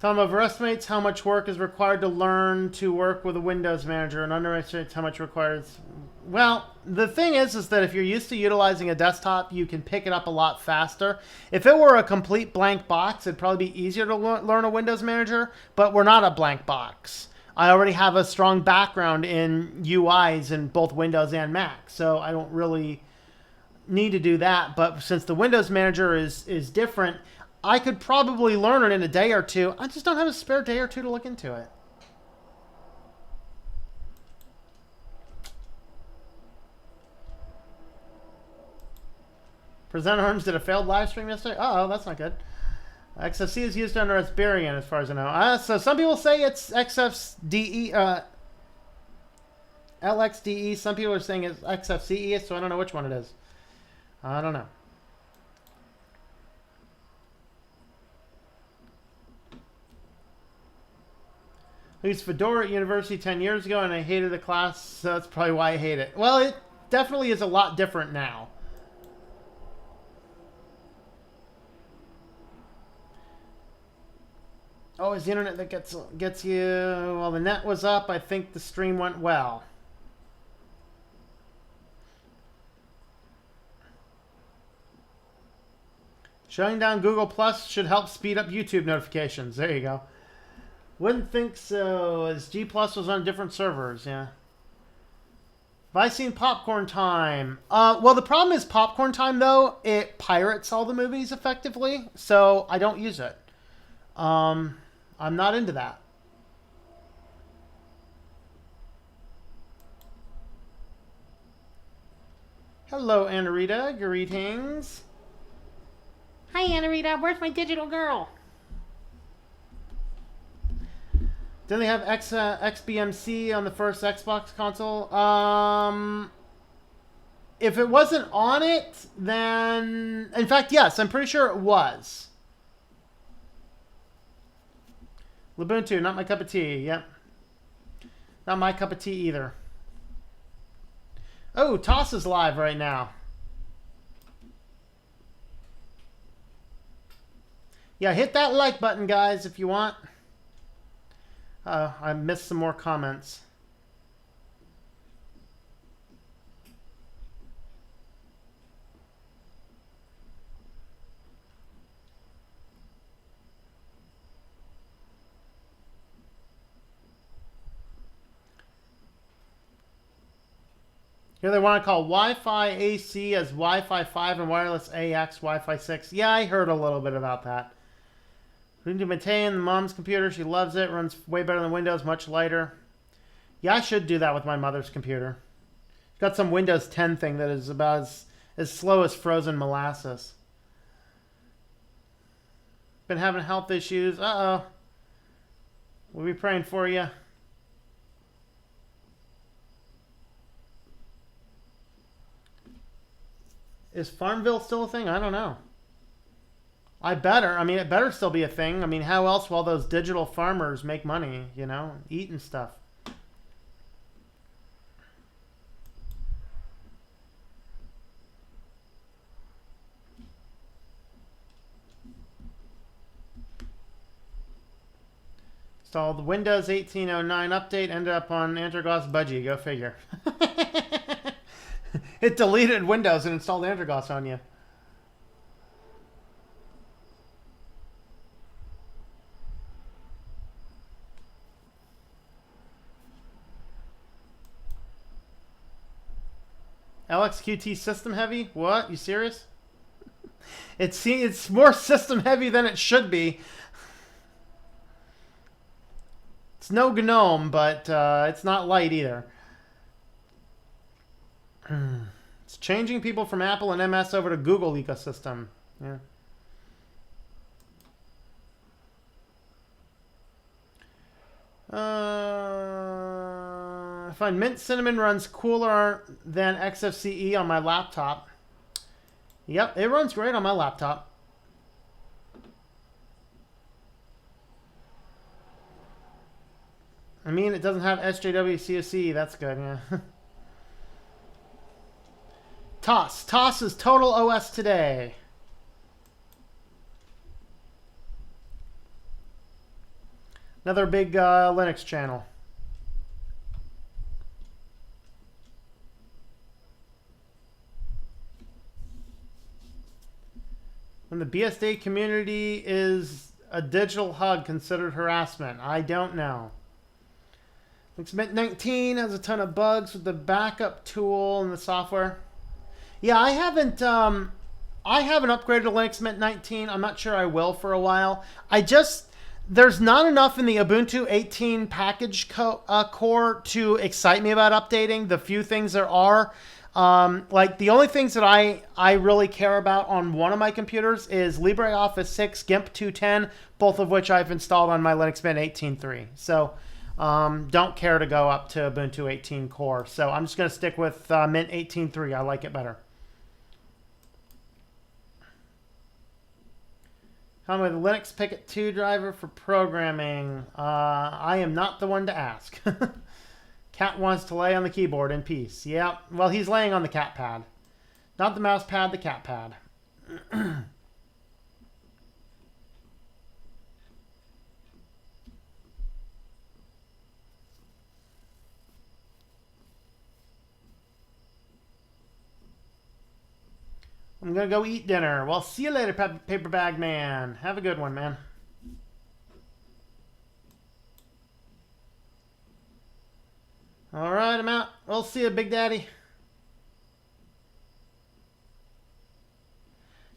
Tom overestimates how much work is required to learn to work with a Windows manager and underestimates how much requires. Well, the thing is that if you're used to utilizing a desktop, you can pick it up a lot faster. If it were a complete blank box, it'd probably be easier to learn a Windows manager, but we're not a blank box. I already have a strong background in UIs in both Windows and Mac, so I don't really need to do that. But since the Windows manager is different, I could probably learn it in a day or two. I just don't have a spare day or two to look into it. Presenter Arms did a failed live stream yesterday. Oh, that's not good. XFC is used under Raspberry, as far as I know. So some people say it's XFCE, LXDE. Some people are saying it's XFCE, so I don't know which one it is. I don't know. I used Fedora at university 10 years ago, and I hated the class, so that's probably why I hate it. Well, it definitely is a lot different now. Oh, it's the internet that gets you. Well, the net was up. I think the stream went well. Shutting down Google Plus should help speed up YouTube notifications. There you go. Wouldn't think so, as G Plus was on different servers, yeah. Have I seen Popcorn Time? Well, the problem is Popcorn Time, though, it pirates all the movies effectively, so I don't use it. I'm not into that. Hello, Anarita. Greetings. Hi, Anarita. Where's my digital girl? Didn't they have XBMC on the first Xbox console? If it wasn't on it, then... In fact, yes, I'm pretty sure it was. Lubuntu, not my cup of tea. Yep. Not my cup of tea either. Oh, Toss is live right now. Yeah, hit that like button, guys, if you want. I missed some more comments. Here they want to call Wi-Fi AC as Wi-Fi 5 and wireless AX Wi-Fi 6. Yeah, I heard a little bit about that. We need to maintain the mom's computer. She loves it. Runs way better than Windows, much lighter. Yeah, I should do that with my mother's computer. Got some Windows 10 thing that is about as slow as frozen molasses. Been having health issues. Uh-oh. We'll be praying for you. Is Farmville still a thing? I don't know. It better still be a thing. I mean, how else will all those digital farmers make money, you know, eating stuff? Installed the Windows 1809 update, ended up on Antergos Budgie. Go figure. It deleted Windows and installed Antergos on you. LXQT system heavy? What? You serious? It's more system heavy than it should be. It's no GNOME, but it's not light either. It's changing people from Apple and MS over to Google ecosystem. Yeah. I find Mint Cinnamon runs cooler than XFCE on my laptop. Yep, it runs great on my laptop. I mean, it doesn't have SJW COC. That's good, yeah. TOS is Total OS Today. Another big Linux channel. When the BSD community is a digital hug considered harassment, I don't know. Linux Mint 19 has a ton of bugs with the backup tool and the software. Yeah, I haven't upgraded to Linux Mint 19. I'm not sure I will for a while. There's not enough in the Ubuntu 18 package core to excite me about updating. The few things there are, like the only things that I really care about on one of my computers is LibreOffice 6, GIMP 210, both of which I've installed on my Linux Mint 18.3. So don't care to go up to Ubuntu 18 core. So I'm just going to stick with Mint 18.3. I like it better. Come with a Linux Picket 2 driver for programming. I am not the one to ask. Cat wants to lay on the keyboard in peace. Yeah, well, he's laying on the cat pad. Not the mouse pad, the cat pad. I'm going to go eat dinner. Well, see you later, Paper Bag Man. Have a good one, man. All right, I'm out. We'll see you, Big Daddy.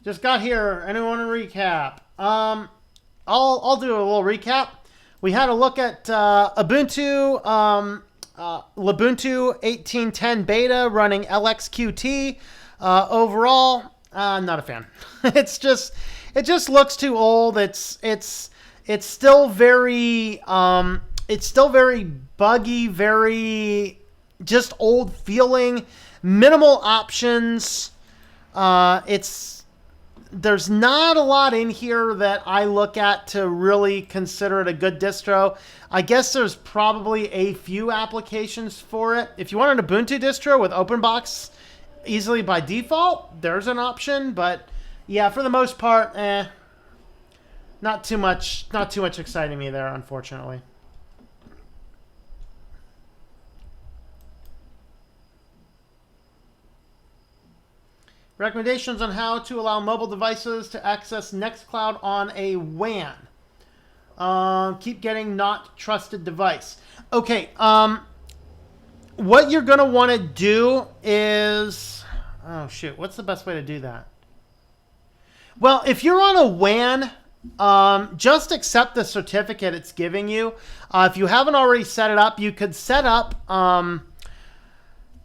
Just got here. Anyone want to recap? I'll do a little recap. We had a look at Ubuntu, Lubuntu 18.10 beta running LXQT. Overall, I'm not a fan. It just looks too old. It's still very buggy, very just old feeling, minimal options. There's not a lot in here that I look at to really consider it a good distro. I guess there's probably a few applications for it. If you want an Ubuntu distro with OpenBox easily by default, there's an option, but yeah, for the most part, not too much exciting me there, unfortunately. Recommendations on how to allow mobile devices to access Nextcloud on a WAN. Keep getting not trusted device. Okay, what you're going to want to do is, oh shoot, what's the best way to do that? Well, if you're on a WAN, just accept the certificate it's giving you. If you haven't already set it up, you could set up,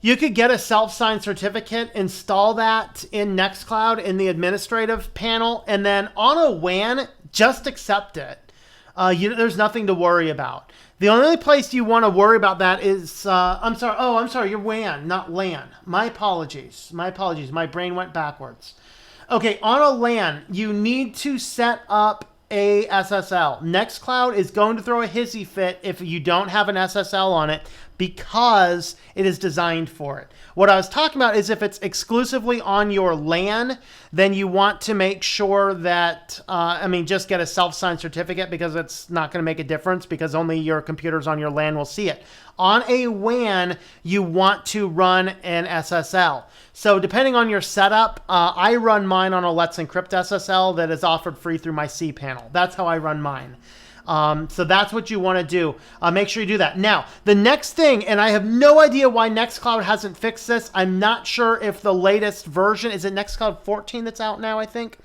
you could get a self-signed certificate, install that in Nextcloud in the administrative panel, and then on a WAN, just accept it. There's nothing to worry about. The only place you want to worry about that is, I'm sorry, you're WAN, not LAN. My apologies. My brain went backwards. Okay, on a LAN, you need to set up a SSL. Nextcloud is going to throw a hissy fit if you don't have an SSL on it because it is designed for it. What I was talking about is if it's exclusively on your LAN, then you want to make sure that, just get a self-signed certificate because it's not going to make a difference because only your computers on your LAN will see it. On a WAN, you want to run an SSL. So depending on your setup, I run mine on a Let's Encrypt SSL that is offered free through my cPanel. That's how I run mine. So that's what you want to do. Make sure you do that. Now, the next thing, and I have no idea why Nextcloud hasn't fixed this. I'm not sure if the latest version, is it Nextcloud 14 that's out now, I think?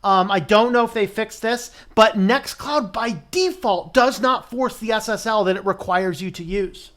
I don't know if they fixed this, but Nextcloud by default does not force the SSL that it requires you to use.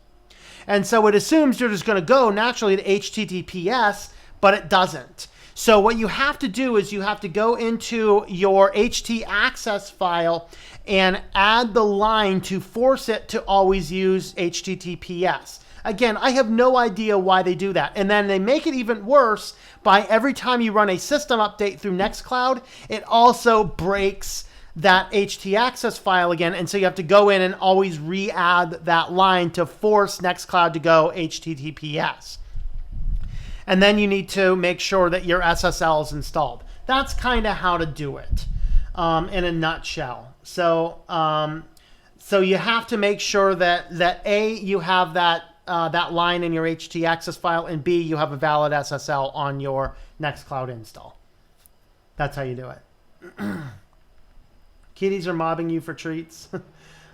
And so it assumes you're just going to go naturally to HTTPS, but it doesn't. So what you have to do is you have to go into your htaccess file and add the line to force it to always use HTTPS. Again, I have no idea why they do that. And then they make it even worse by every time you run a system update through Nextcloud, it also breaks that htaccess file again. And so you have to go in and always re-add that line to force Nextcloud to go HTTPS. And then you need to make sure that your SSL is installed. That's kind of how to do it in a nutshell. So you have to make sure that A, you have that line in your htaccess file, and B, you have a valid SSL on your Nextcloud install. That's how you do it. Kitties are mobbing you for treats.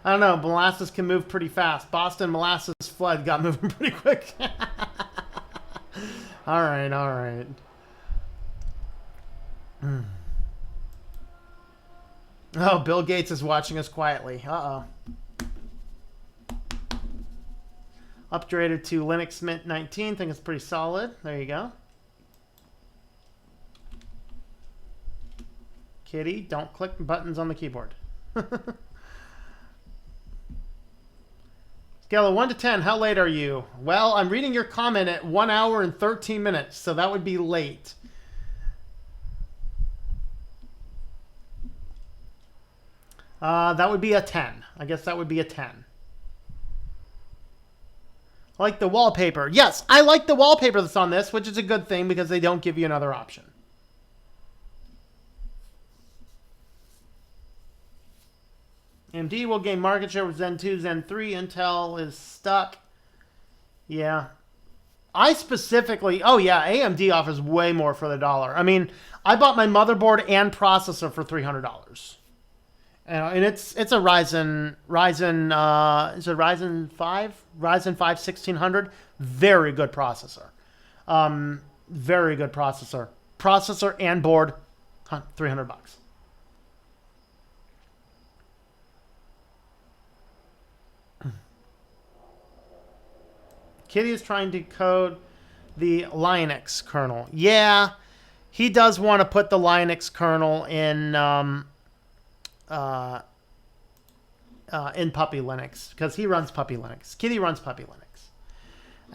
I don't know. Molasses can move pretty fast. Boston molasses flood got moving pretty quick. All right. Oh, Bill Gates is watching us quietly. Uh-oh. Upgraded to Linux Mint 19. Think it's pretty solid. There you go. Kitty, don't click buttons on the keyboard. Scale of 1 to 10, how late are you? Well, I'm reading your comment at 1 hour and 13 minutes, so that would be late. That would be a 10. I guess that would be a 10. I like the wallpaper. Yes, I like the wallpaper that's on this, which is a good thing because they don't give you another option. AMD will gain market share with Zen 2, Zen 3. Intel is stuck. Yeah. I specifically... Oh, yeah. AMD offers way more for the dollar. I mean, I bought my motherboard and processor for $300. And it's a Ryzen... is it Ryzen 5? Ryzen 5 1600. Very good processor. Very good processor. Processor and board. $300. Kitty is trying to code the Linux kernel. Yeah, he does want to put the Linux kernel in Puppy Linux because he runs Puppy Linux. Kitty runs Puppy Linux.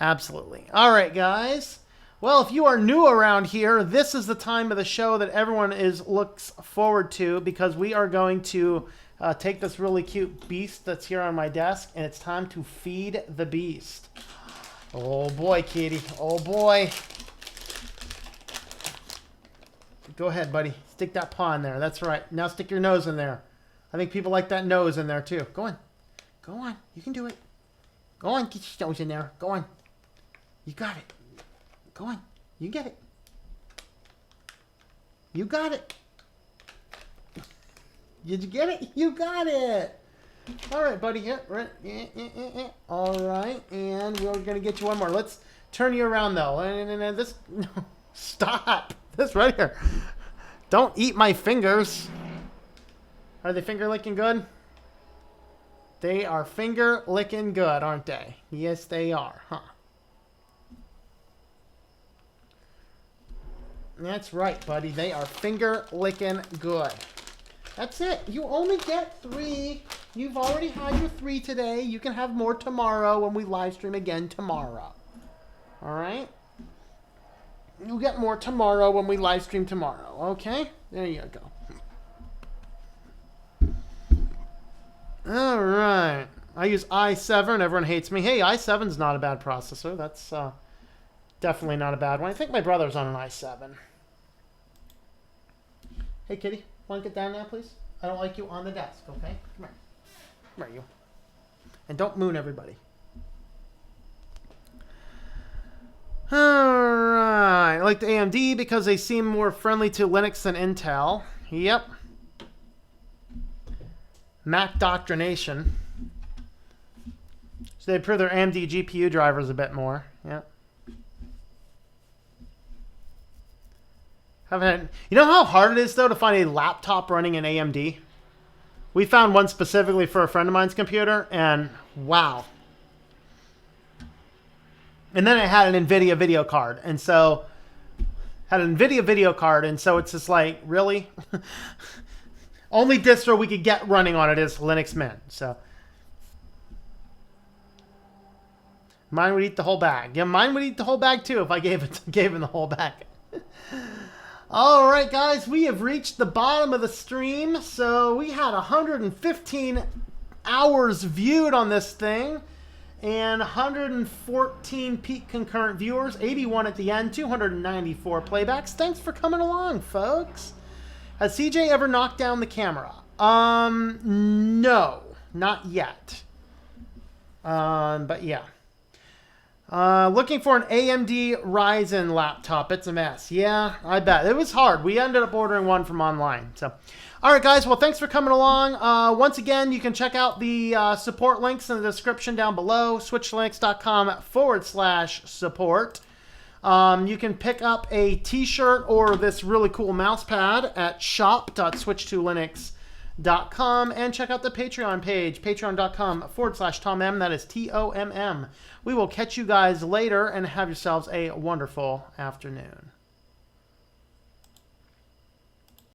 Absolutely. All right, guys. Well, if you are new around here, this is the time of the show that everyone looks forward to because we are going to take this really cute beast that's here on my desk, and it's time to feed the beast. Oh boy, Kitty. Oh boy. Go ahead, buddy. Stick that paw in there. That's right. Now stick your nose in there. I think people like that nose in there too. Go on. Go on. You can do it. Go on. Get your nose in there. Go on. You got it. Go on. You get it. You got it. Did you get it? You got it. All right, buddy. Yeah, right. All right, and we're gonna get you one more. Let's turn you around though. And this, no, stop. This right here. Don't eat my fingers. Are they finger licking good? They are finger licking good, aren't they? Yes, they are, huh? That's right, buddy. They are finger licking good. That's it. You only get 3. You've already had your 3 today. You can have more tomorrow when we live stream again tomorrow. All right? You'll get more tomorrow when we live stream tomorrow. Okay? There you go. All right. I use i7. Everyone hates me. Hey, i7's not a bad processor. That's definitely not a bad one. I think my brother's on an i7. Hey, kitty. Want to get down now, please? I don't like you on the desk, okay? Come here. Come here, you. And don't moon everybody. Alright. I like the AMD because they seem more friendly to Linux than Intel. Yep. Mac doctrination. So they improve their AMD GPU drivers a bit more. Yep. You know how hard it is, though, to find a laptop running an AMD? We found one specifically for a friend of mine's computer, and wow. And then I had an NVIDIA video card, and so... it's just like, really? Only distro we could get running on it is Linux Mint, so... Mine would eat the whole bag. Yeah, mine would eat the whole bag, too, if I gave him the whole bag. All right, guys, we have reached the bottom of the stream. So we had 115 hours viewed on this thing and 114 peak concurrent viewers, 81 at the end, 294 playbacks. Thanks for coming along, folks. Has CJ ever knocked down the camera? No, not yet. But yeah. Looking for an AMD Ryzen laptop. It's a mess. Yeah, I bet. It was hard. We ended up ordering one from online. So, all right, guys. Well, thanks for coming along. Once again, you can check out the support links in the description down below. SwitchedtoLinux.com/support. You can pick up a t-shirt or this really cool mouse pad at shop.switchedtolinux.com and check out the Patreon page, patreon.com/TomM. That is TOMM. We will catch you guys later and have yourselves a wonderful afternoon.